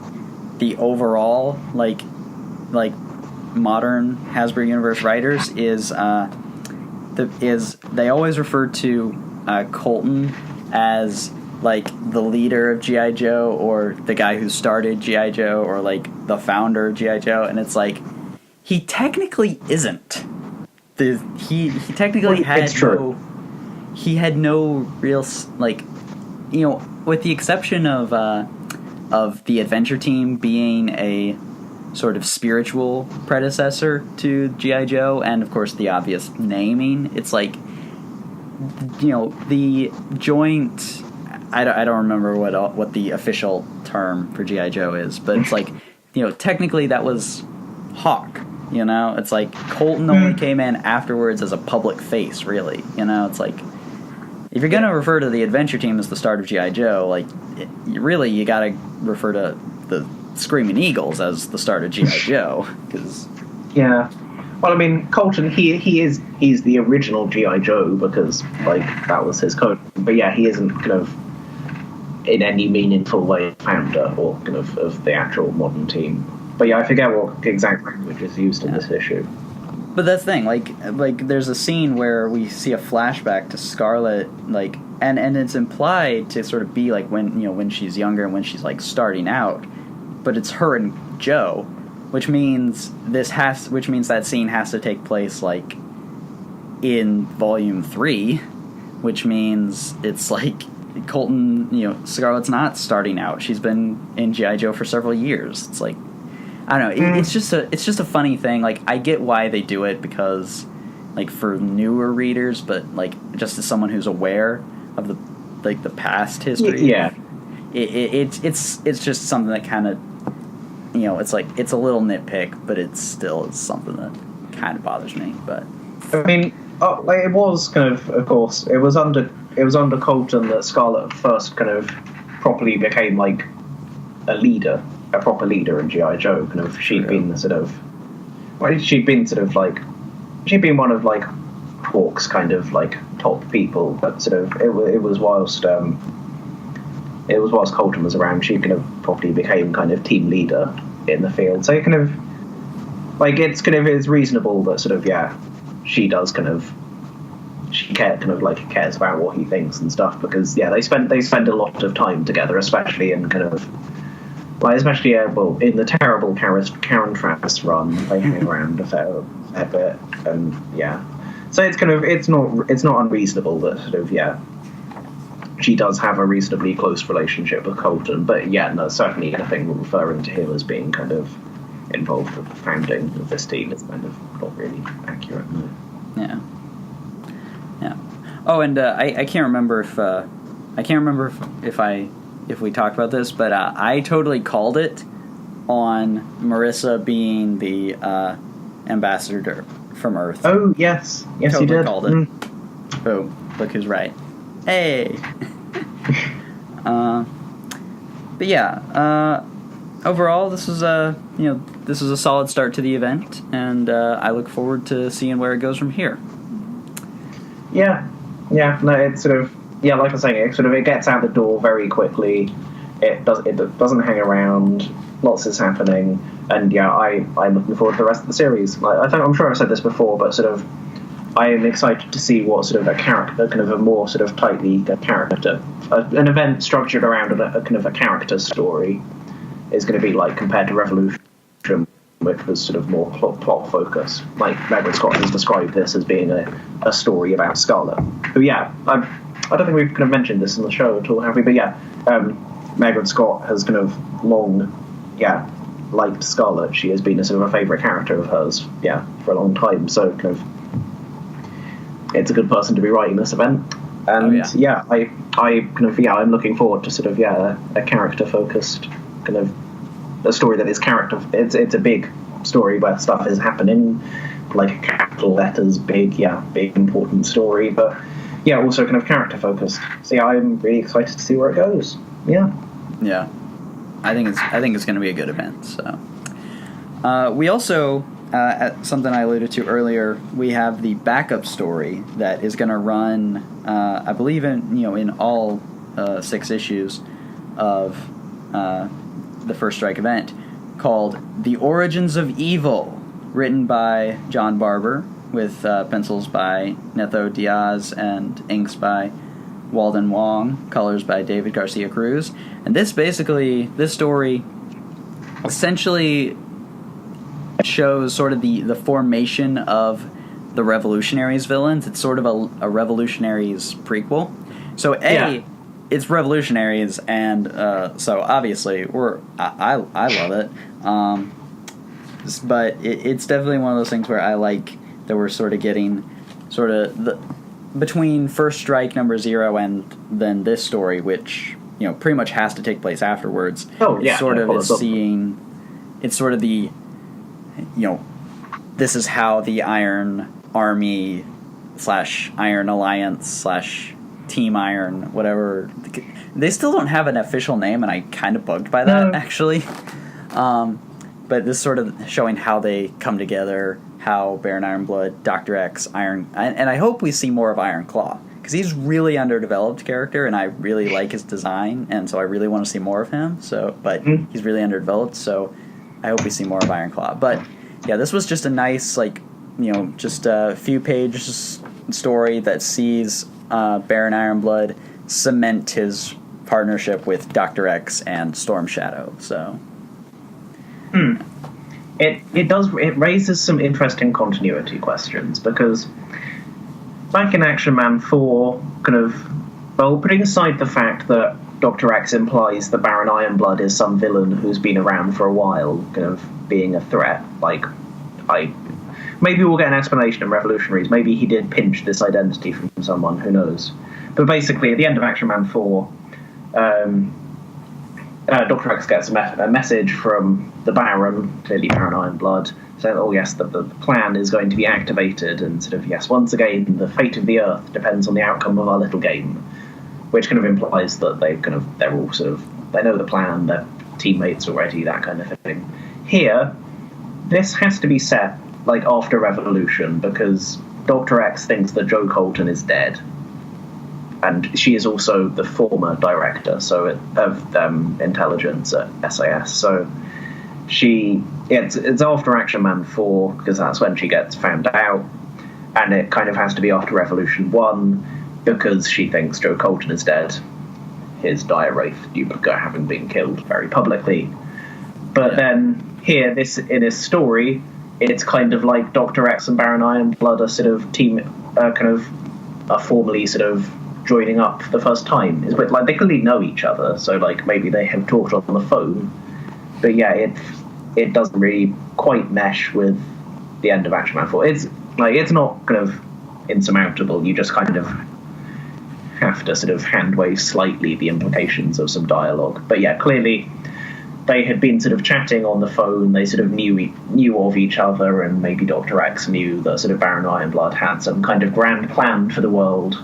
Speaker 1: the overall like modern Hasbro Universe writers is they always refer to Colton as like the leader of G.I. Joe, or the guy who started G.I. Joe, or like the founder of G.I. Joe, and it's like, he technically isn't. He technically had no real, like, with the exception of the Adventure Team being a sort of spiritual predecessor to G.I. Joe, and of course the obvious naming, it's like, the joint, I don't remember what the official term for G.I. Joe is, but it's like, technically that was Hawk, You know, it's like Colton only came in afterwards as a public face. Really, you know, it's like if you're gonna refer to the Adventure Team as the start of GI Joe, like you gotta refer to the Screaming Eagles as the start of GI Joe, because
Speaker 2: yeah. Well, I mean, Colton, he's the original GI Joe because like that was his code. But yeah, he isn't kind of in any meaningful way founder or kind of the actual modern team. But yeah, I forget what exact language is used in this issue.
Speaker 1: But that's the thing, like there's a scene where we see a flashback to Scarlet, like, and it's implied to sort of be like when she's younger and when she's like starting out, but it's her and Joe, which means that scene has to take place like in Volume 3, which means it's like Colton, Scarlet's not starting out. She's been in G.I. Joe for several years. It's like, I don't know. It's just a funny thing. Like, I get why they do it because, like, for newer readers, but like just as someone who's aware of the past history.
Speaker 2: Yeah.
Speaker 1: It's just something that kind of, it's like it's a little nitpick, but it's still something that kind of bothers me. But
Speaker 2: I mean, it was kind of course, it was under Colton that Scarlet first kind of properly became like a proper leader in G.I. Joe. Kind of, she'd been one of like Hawk's kind of like top people, but sort of it was whilst Colton was around, she kind of properly became kind of team leader in the field. So it kind of like it's reasonable that sort of she does cares about what he thinks and stuff, because they spend a lot of time together, especially in kind of in the terrible Karen Travis run. They hang around a fair bit, and so it's not unreasonable that sort of she does have a reasonably close relationship with Colton, but certainly anything referring to him as being kind of involved with the founding of this team is kind of not really accurate. No.
Speaker 1: Yeah. Oh, and I can't remember if we talked about this, but I totally called it on Marissa being the ambassador from Earth.
Speaker 2: Oh yes,
Speaker 1: totally
Speaker 2: you did.
Speaker 1: Called it. Boom! Look who's right. Hey. But overall, this is a solid start to the event, and I look forward to seeing where it goes from here.
Speaker 2: No, it's sort of like I was saying, it gets out the door very quickly. It doesn't hang around. Lots is happening, and I'm looking forward to the rest of the series. I'm sure I've said this before, but sort of I am excited to see what sort of a character, kind of a more sort of tightly character, an event structured around a kind of a character story is going to be like compared to Revolution, which was sort of more plot focused. Like Margaret Scott has described this as being a story about Scarlet. Who, I don't think we've kind of mentioned this in the show at all, have we? But Margaret Scott has kind of long, liked Scarlet. She has been a sort of a favourite character of hers, for a long time. So kind of, it's a good person to be writing this event. And I'm looking forward to sort of a character focused kind of a story that is character. It's a big story where stuff is happening, like capital letters, big important story, but also kind of character focused. So I'm really excited to see where it goes.
Speaker 1: I think it's going to be a good event. So we also something I alluded to earlier, we have the backup story that is going to run I believe in all 6 issues of the First Strike event, called The Origins of Evil, written by John Barber, with pencils by Netho Diaz and inks by Walden Wong, colors by David Garcia Cruz. And this story essentially shows sort of the formation of the Revolutionaries villains. It's sort of a Revolutionaries prequel. So it's Revolutionaries, and so obviously I love it. But it's definitely one of those things where I like that we're sort of getting sort of between First Strike number 0 and then this story, which pretty much has to take place afterwards.
Speaker 2: It's sort of
Speaker 1: the this is how the Iron Army / Iron Alliance / Team Iron, whatever. They still don't have an official name, and I kind of bugged by that, actually. But this sort of showing how they come together, how Baron Ironblood, Dr. X, and I hope we see more of Iron Claw, because he's really underdeveloped character, and I really like his design, and so I really want to see more of him. But he's really underdeveloped, so I hope we see more of Iron Claw. But yeah, this was just a nice, just a few pages story that sees Baron Ironblood cement his partnership with Dr. X and Storm Shadow. So
Speaker 2: it raises some interesting continuity questions, because back in Action Man 4, putting aside the fact that Dr. X implies that Baron Ironblood is some villain who's been around for a while, being a threat, maybe we'll get an explanation in Revolutionaries. Maybe he did pinch this identity from someone, who knows. But basically, at the end of Action Man 4, Dr. X gets a message from the Baron, clearly Baron Ironblood, saying, oh yes, the plan is going to be activated, and yes, once again, the fate of the Earth depends on the outcome of our little game, which implies that they're all they know the plan, they're teammates already, that kind of thing. Here, this has to be set after Revolution, because Dr. X thinks that Joe Colton is dead, and she is also the former director of intelligence at SAS. So it's after Action Man 4, because that's when she gets found out, and it has to be after Revolution 1, because she thinks Joe Colton is dead, his Dire Wraith duplicate having been killed very publicly. But then here, in this story, it's like Dr. X and Baron Ironblood are formally joining up for the first time. It's they clearly know each other, so maybe they have talked on the phone. But yeah, it doesn't really quite mesh with the end of Action Man 4. It's not insurmountable. You just have to hand wave slightly the implications of some dialogue. But yeah, clearly they had been chatting on the phone. They knew of each other, and maybe Dr. X knew that Baron Ironblood had some grand plan for the world.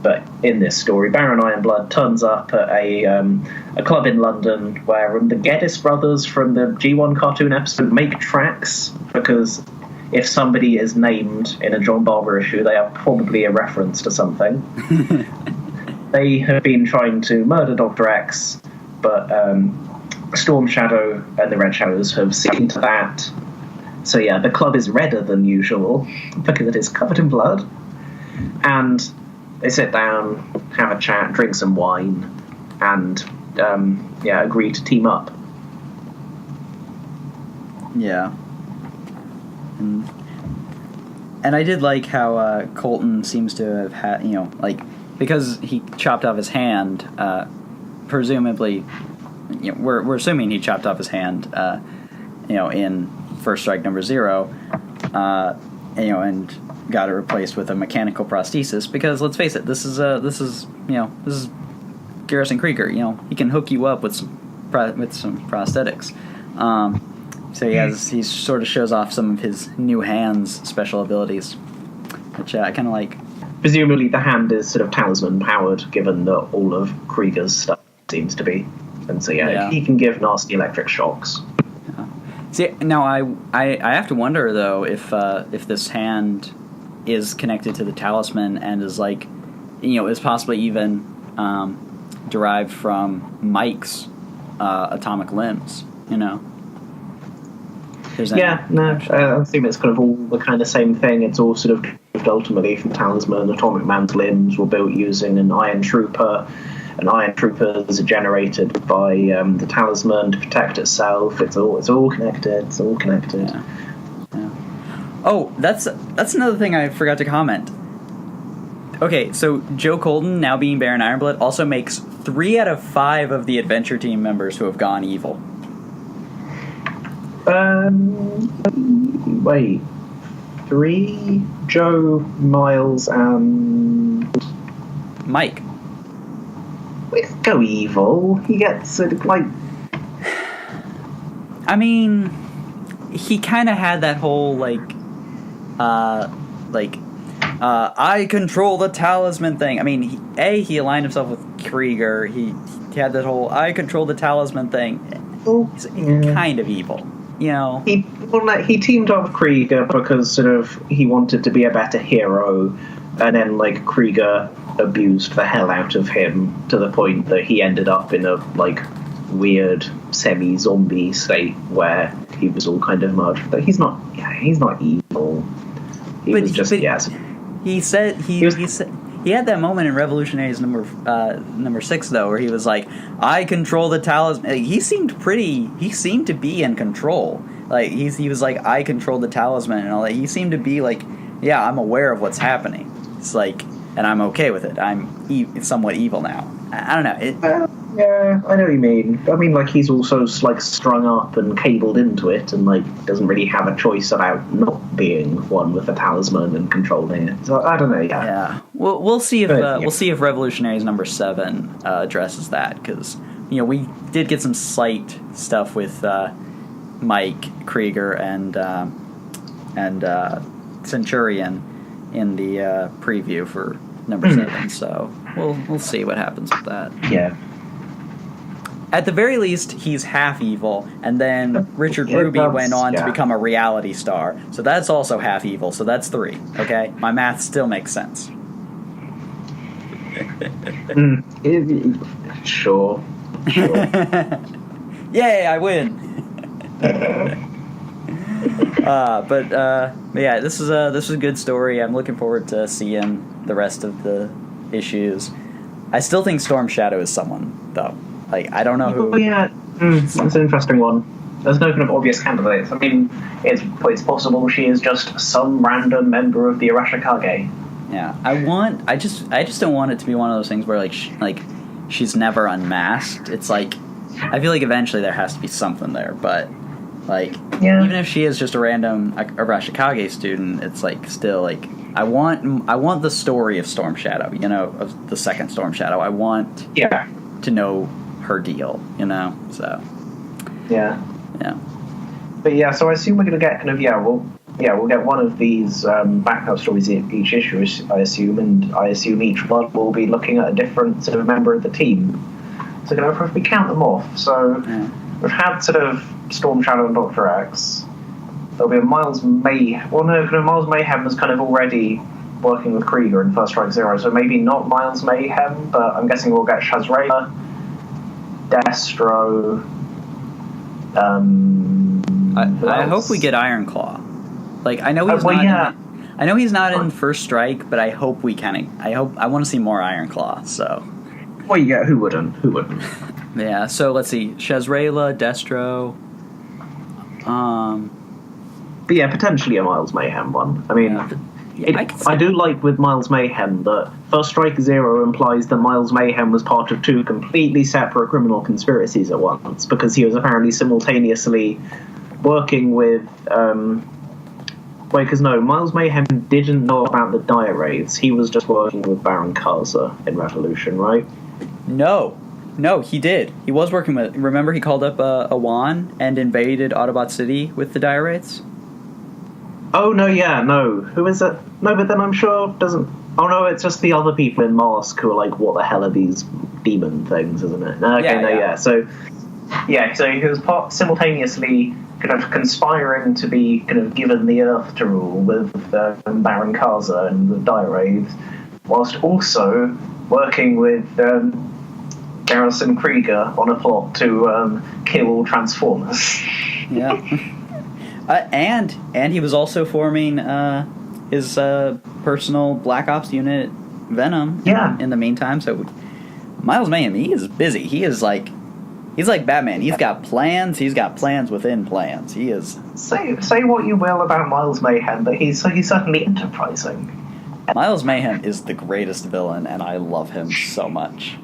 Speaker 2: But in this story, Baron Ironblood turns up at a club in London where the Geddes brothers from the G1 cartoon episode make tracks, because if somebody is named in a John Barber issue, they are probably a reference to something. They have been trying to murder Dr. X, but Storm Shadow and the Red Shadows have seen to that. So yeah, the club is redder than usual because it is covered in blood. And they sit down, have a chat, drink some wine, and agree to team up.
Speaker 1: Yeah. And I did like how Colton seems to have had, because he chopped off his hand, presumably, we're assuming he chopped off his hand, in First Strike number 0, and got it replaced with a mechanical prosthesis, because let's face it, this is Garrison Krieger. He can hook you up with some prosthetics. He sort of shows off some of his new hands special abilities, which I kind of like.
Speaker 2: Presumably the hand is talisman powered, given that all of Krieger's stuff seems to be, and he can give nasty electric shocks.
Speaker 1: See, now I have to wonder though if this hand is connected to the talisman and is is possibly even derived from Mike's atomic limbs. I assume it's all the same thing. It's all ultimately from talisman. Atomic Man's limbs were built using an Iron Trooper. And Iron Troopers are generated by the talisman to protect itself. It's all connected. It's all connected. Yeah. Oh, that's another thing I forgot to comment. Okay, so Joe Colton, now being Baron Ironblood, also makes 3 out of 5 of the adventure team members who have gone evil.
Speaker 2: Wait. 3? Joe, Miles, and
Speaker 1: Mike.
Speaker 2: Go evil. He gets
Speaker 1: I mean, he kind of had that whole I control the talisman thing. I mean, he aligned himself with Krieger. He had that whole I control the talisman thing. He's kind of evil, you know.
Speaker 2: He teamed up with Krieger because sort of he wanted to be a better hero, and then like Krieger abused the hell out of him to the point that he ended up in a like weird semi-zombie state where he was all kind of murdered. But he's not evil.
Speaker 1: He said he had that moment in Revolutionaries number 6 though, where he was like, "I control the talisman." Like, he seemed to be in control. Like he was like, "I control the talisman," and all that. He seemed to be like, "Yeah, I'm aware of what's happening." It's like, and I'm okay with it. I'm somewhat evil now. I don't know.
Speaker 2: Yeah, I know what you mean. I mean, like, he's also, like, strung up and cabled into it and, like, doesn't really have a choice about not being one with the talisman and controlling it. So, I don't know,
Speaker 1: Yeah. We'll see if Revolutionaries number 7 addresses that, because, you know, we did get some slight stuff with Mike, Krieger, and Centurion in the preview for number 7, so we'll see what happens with that.
Speaker 2: Yeah.
Speaker 1: At the very least, he's half evil, and then Richard Ruby went on to become a reality star, so that's also half evil, so that's 3, okay? My math still makes sense.
Speaker 2: Sure.
Speaker 1: Yay, I win! But yeah, this is a good story. I'm looking forward to seeing the rest of the issues. I still think Storm Shadow is someone, though. Like, I don't know who.
Speaker 2: Oh, yeah, that's an interesting one. There's no kind of obvious candidates. I mean, it's possible she is just some random member of the Arashikage.
Speaker 1: Yeah, I just don't want it to be one of those things where she's never unmasked. It's like, I feel like eventually there has to be something there, but like, even if she is just a random Arashikage student, it's like still like I want the story of Storm Shadow, you know, of the second Storm Shadow. I want to know her deal, you know. So
Speaker 2: yeah. But yeah, so I assume we're going to get kind of we'll get one of these backup stories each issue, I assume, and I assume each one will be looking at a different sort of member of the team. So if we count them off, so we've had sort of Storm Shadow and Dr. X. There'll be a Miles Mayhem. Well, no, Miles Mayhem was kind of already working with Krieger in First Strike Zero, so maybe not Miles Mayhem, but I'm guessing we'll get Shazraela, Destro.
Speaker 1: I hope we get Ironclaw. Like, I know he's I know he's not in First Strike, but I hope I want to see more Ironclaw. So.
Speaker 2: Well, yeah, who wouldn't?
Speaker 1: Yeah. So let's see, Shazraela, Destro.
Speaker 2: But yeah, potentially a Miles Mayhem one. I mean, I do like with Miles Mayhem that First Strike Zero implies that Miles Mayhem was part of 2 completely separate criminal conspiracies at once, because he was apparently simultaneously working with. Miles Mayhem didn't know about the Dire Wraiths. He was just working with Baron Karza in Revolution, right?
Speaker 1: No, he did. He was working with. Remember, he called up Awan and invaded Autobot City with the Dire Wraiths?
Speaker 2: Oh, no, yeah, no. Who is it? No, but then I'm sure doesn't... Oh, no, it's just the other people in Mask who are like, what the hell are these demon things, isn't it? So he was simultaneously kind of conspiring to be kind of given the Earth to rule with Baron Karza and the Dire Wraiths, whilst also working with Garrison Krieger on a plot to kill all Transformers.
Speaker 1: Yeah. And he was also forming his personal Black Ops unit, Venom. In the meantime, so Miles Mayhem, he is busy. He's like Batman. He's got plans. He's got plans within plans. He is.
Speaker 2: Say what you will about Miles Mayhem, but he's certainly enterprising.
Speaker 1: Miles Mayhem is the greatest villain, and I love him so much.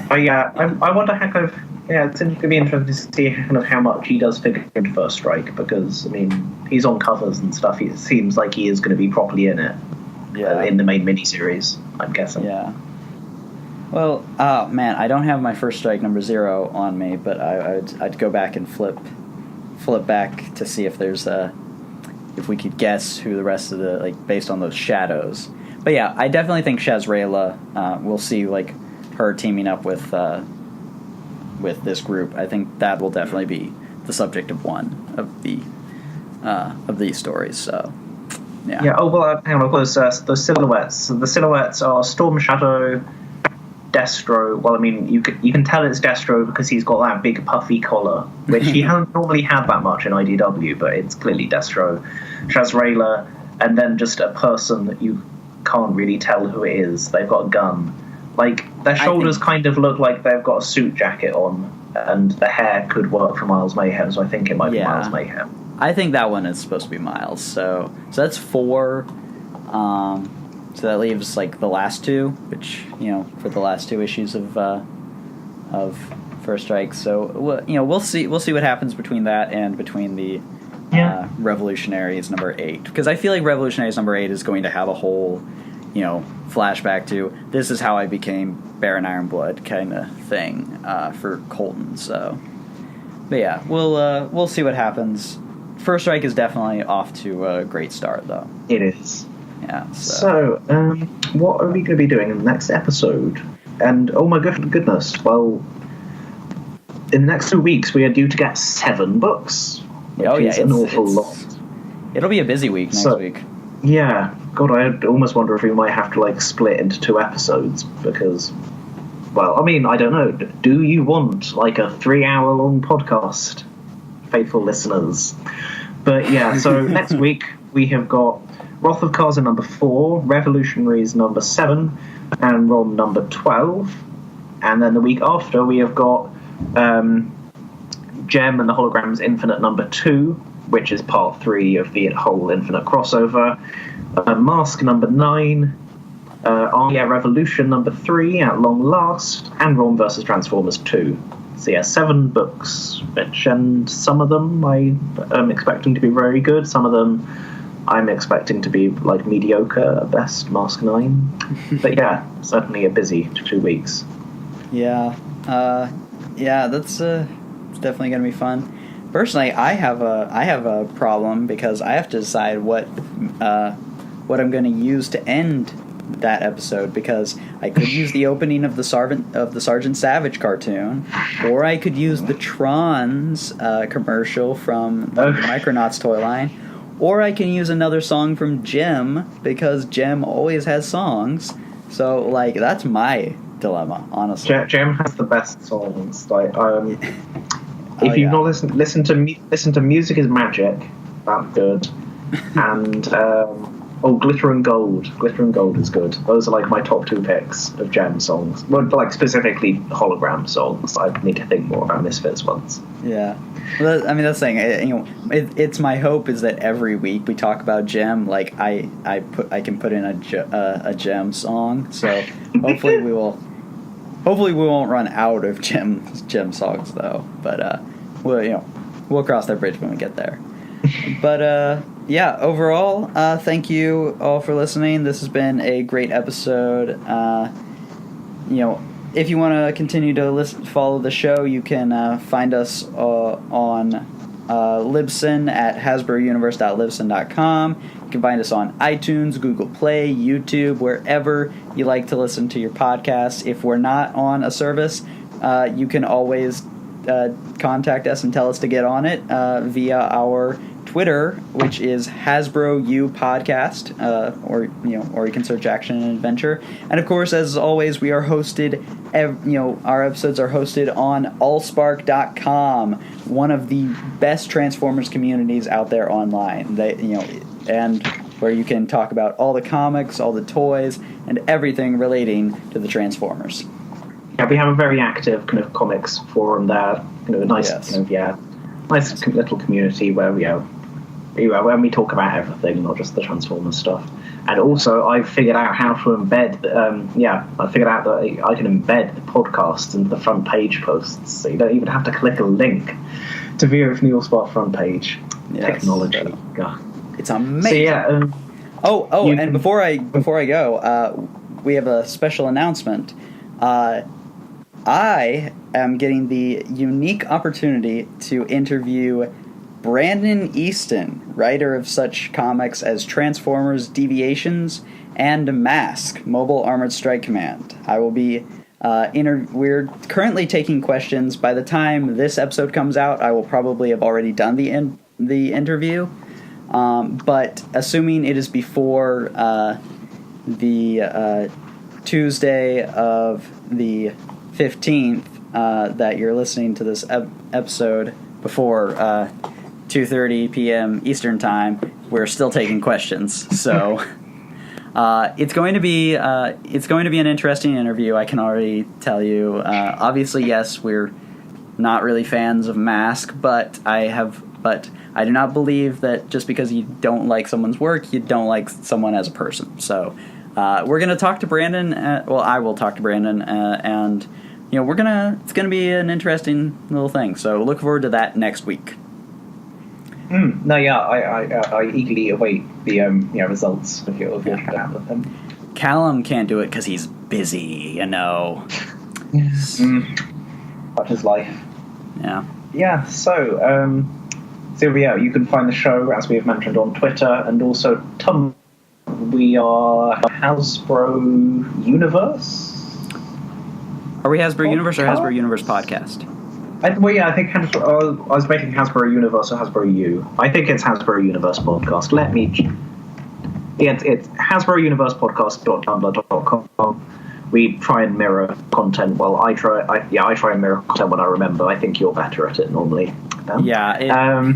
Speaker 2: But yeah, I wonder how kind of. Yeah, it's going to be interesting to see kind of how much he does figure into First Strike, because, I mean, he's on covers and stuff. It seems like he is going to be properly in it. In the main miniseries, I'm guessing.
Speaker 1: Yeah. Well, man, I don't have my First Strike number 0 on me, but I'd go back and flip flip back to see if there's if we could guess who the rest of the, like, based on those shadows. But yeah, I definitely think Shazrayla, we'll see, like, her teaming up with this group. I think that will definitely be the subject of one of these stories. So yeah.
Speaker 2: Yeah. Oh well, hang on. Those silhouettes. So the silhouettes are Storm Shadow, Destro. Well, I mean, you can tell it's Destro because he's got that big puffy collar, which he hasn't normally had that much in IDW, but it's clearly Destro. Shazrayla, and then just a person that you can't really tell who it is. They've got a gun. Like, their shoulders kind of look like they've got a suit jacket on, and the hair could work for Miles Mayhem, so I think it might be Miles Mayhem.
Speaker 1: I think that one is supposed to be Miles. So that's 4. So that leaves, like, the last 2, which, for the last 2 issues of First Strike. So we'll see what happens between that and between the Revolutionaries number 8, because I feel like Revolutionaries number 8 is going to have a whole flashback to this is how I became Baron Ironblood kind of thing for Colton. So, but yeah, we'll see what happens. First Strike is definitely off to a great start, though.
Speaker 2: It is.
Speaker 1: Yeah.
Speaker 2: So, what are we going to be doing in the next episode? And oh my goodness, well, in the next 2 weeks we are due to get 7 books. Which is an awful lot.
Speaker 1: It'll be a busy week next week.
Speaker 2: Yeah, God, I almost wonder if we might have to, like, split into 2 episodes because, well, I mean, I don't know. Do you want, like, a 3-hour-long podcast, faithful listeners? But yeah, so next week we have got Wrath of Khaza number 4, Revolutionaries number 7, and Rom number 12. And then the week after we have got Gem and the Holograms Infinite number 2, which is part 3 of the whole Infinite crossover. Mask number 9, Arya Revolution number 3 at long last, and Rom vs. Transformers 2. So yeah, 7 books, and some of them I am expecting to be very good, some of them I'm expecting to be, like, mediocre at best, Mask 9. But yeah, certainly a busy 2 weeks.
Speaker 1: Yeah, that's it's definitely going to be fun. Personally, I have a problem because I have to decide what I'm going to use to end that episode, because I could use the opening of the Sergeant Savage cartoon, or I could use the Trons commercial from the Micronauts toy line, or I can use another song from Gem, because Gem always has songs. So, like, that's my dilemma, honestly.
Speaker 2: Gem has the best songs. Like, if you've not listen to Music is Magic, that's good. And Glitter and Gold is good. Those are, like, my top 2 picks of Gem songs. Well, like, specifically hologram songs. I need to think more about Misfits ones.
Speaker 1: Yeah, well, I mean, that's the thing. It's my hope is that every week we talk about Gem. Like, I can put in a Gem song. So hopefully we won't run out of Gem songs, though. But we'll cross that bridge when we get there. But yeah, overall, thank you all for listening. This has been a great episode. If you want to continue to follow the show, you can find us on Libsyn at hasbrouniverse.libsyn.com. You can find us on iTunes, Google Play, YouTube, wherever you like to listen to your podcasts. If we're not on a service, you can always contact us and tell us to get on it via our Twitter, which is Hasbro U Podcast, or you can search Action and Adventure. And of course, as always, we are hosted. Our episodes are hosted on allspark.com, one of the best Transformers communities out there online. And where you can talk about all the comics, all the toys, and everything relating to the Transformers.
Speaker 2: Yeah, we have a very active kind of comics forum there. Nice little community where when we talk about everything, not just the Transformers stuff. And also, I've figured out how to embed. I figured out that I can embed the podcasts into the front page posts, so you don't even have to click a link to view it from the Allspark front page. Yes, technology,
Speaker 1: it's amazing. So yeah. And before I go, we have a special announcement. I am getting the unique opportunity to interview Brandon Easton, writer of such comics as Transformers Deviations and Mask, Mobile Armored Strike Command. I will be we're currently taking questions. By the time this episode comes out, I will probably have already done the interview. But assuming it is before the Tuesday of the 15th that you're listening to this episode, before 2:30 p.m. Eastern Time, we're still taking questions. So it's going to be an interesting interview. I can already tell you. Obviously, yes, we're not really fans of Mask, but I do not believe that just because you don't like someone's work, you don't like someone as a person. So we're going to talk to Brandon. I will talk to Brandon, and it's going to be an interesting little thing. So look forward to that next week.
Speaker 2: No, yeah, I eagerly await the results of your chat with him.
Speaker 1: Callum can't do it because he's busy,
Speaker 2: Yes. Such is life.
Speaker 1: Yeah.
Speaker 2: Yeah. So, you can find the show, as we have mentioned, on Twitter and also Tumblr. We are Hasbro Universe.
Speaker 1: Are we Hasbro Universe or Hasbro Universe Podcast?
Speaker 2: I think I was making Hasbro Universe or Hasbro U. I think it's Hasbro Universe Podcast. It's Hasbro Universe Podcast.tumblr.com. We try and mirror content. Well, I try and mirror content when I remember. I think you're better at it normally.
Speaker 1: Yeah.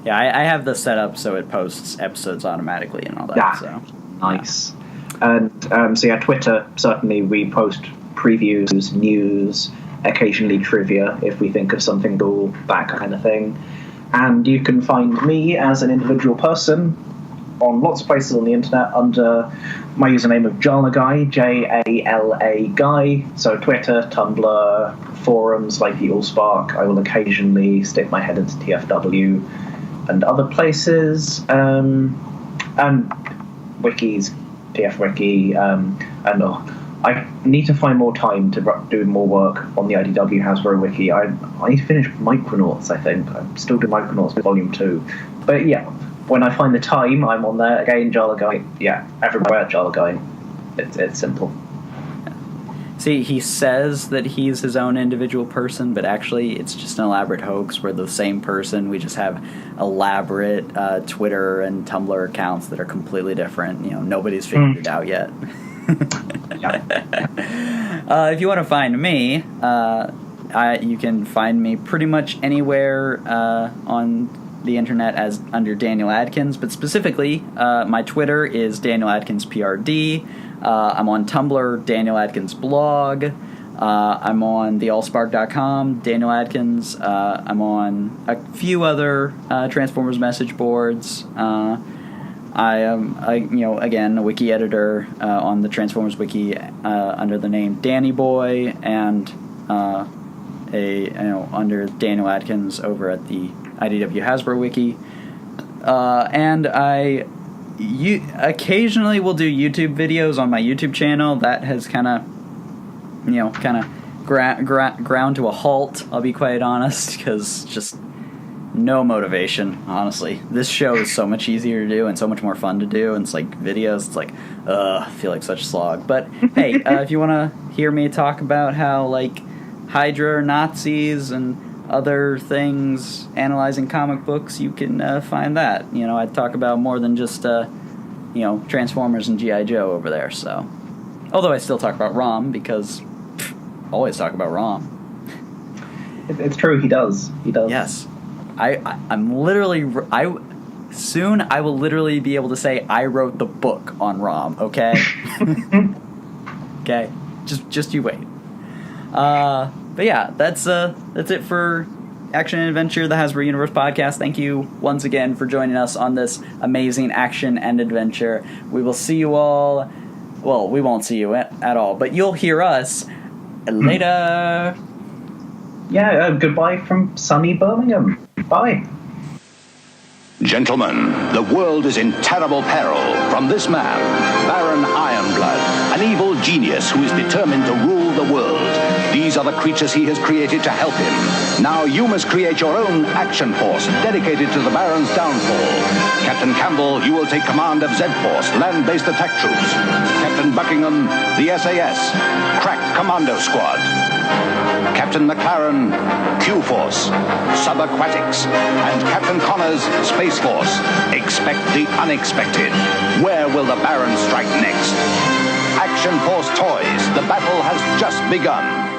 Speaker 1: I have this set up so it posts episodes automatically and all that.
Speaker 2: Yeah.
Speaker 1: So
Speaker 2: nice. Yeah. And Twitter, certainly we post previews, news, occasionally trivia if we think of something cool, that kind of thing. And you can find me as an individual person on lots of places on the internet under my username of Jalaguy, Jala Guy. So Twitter, Tumblr, forums like the Allspark. I will occasionally stick my head into TFW and other places, and wikis, TFWiki, I need to find more time to do more work on the IDW Hasbro Wiki. I need to finish Micronauts, I think. I'm still doing Micronauts Volume 2. But yeah, when I find the time, I'm on there. Again, Jalaguy. Yeah, everywhere Jalaguy. It's simple.
Speaker 1: See, he says that he's his own individual person, but actually it's just an elaborate hoax. We're the same person. We just have elaborate Twitter and Tumblr accounts that are completely different. Nobody's figured it out yet. If you want to find me, you can find me pretty much anywhere on the internet as under Daniel Adkins, but specifically my Twitter is Daniel Adkins PRD. I'm on Tumblr, Daniel Adkins blog. I'm on theallspark.com, Daniel Adkins. I'm on a few other Transformers message boards. I am, again, a wiki editor on the Transformers wiki under the name Danny Boy, and under Daniel Adkins over at the IDW Hasbro wiki. And I occasionally will do YouTube videos on my YouTube channel. That has kind of ground to a halt. I'll be quite honest, because just no motivation, honestly. This show is so much easier to do and so much more fun to do, and it's like videos, it's like, I feel like such a slog. But hey, if you want to hear me talk about how, like, Hydra are Nazis and other things, analyzing comic books, you can find that. I talk about more than just, Transformers and G.I. Joe over there, so. Although I still talk about ROM, because always talk about ROM.
Speaker 2: It's true, he does.
Speaker 1: Yes. I'm literally... Soon I will literally be able to say I wrote the book on ROM, okay? Okay? Just you wait. But yeah, that's it for Action and Adventure, the Hasbro Universe podcast. Thank you once again for joining us on this amazing action and adventure. We will see you all... Well, we won't see you at all, but you'll hear us later.
Speaker 2: Yeah, goodbye from sunny Birmingham. Bye.
Speaker 3: Gentlemen, the world is in terrible peril from this man, Baron Ironblood. an evil genius who is determined to rule the world. These are the creatures he has created to help him. Now you must create your own action force dedicated to the Baron's downfall. Captain Campbell, you will take command of Z-Force, land-based attack troops. Captain Buckingham, the SAS, crack commando squad. Captain McLaren, Q-Force, Subaquatics, and Captain Connors, Space Force. Expect the unexpected. Where will the Baron strike next? Action Force Toys, the battle has just begun.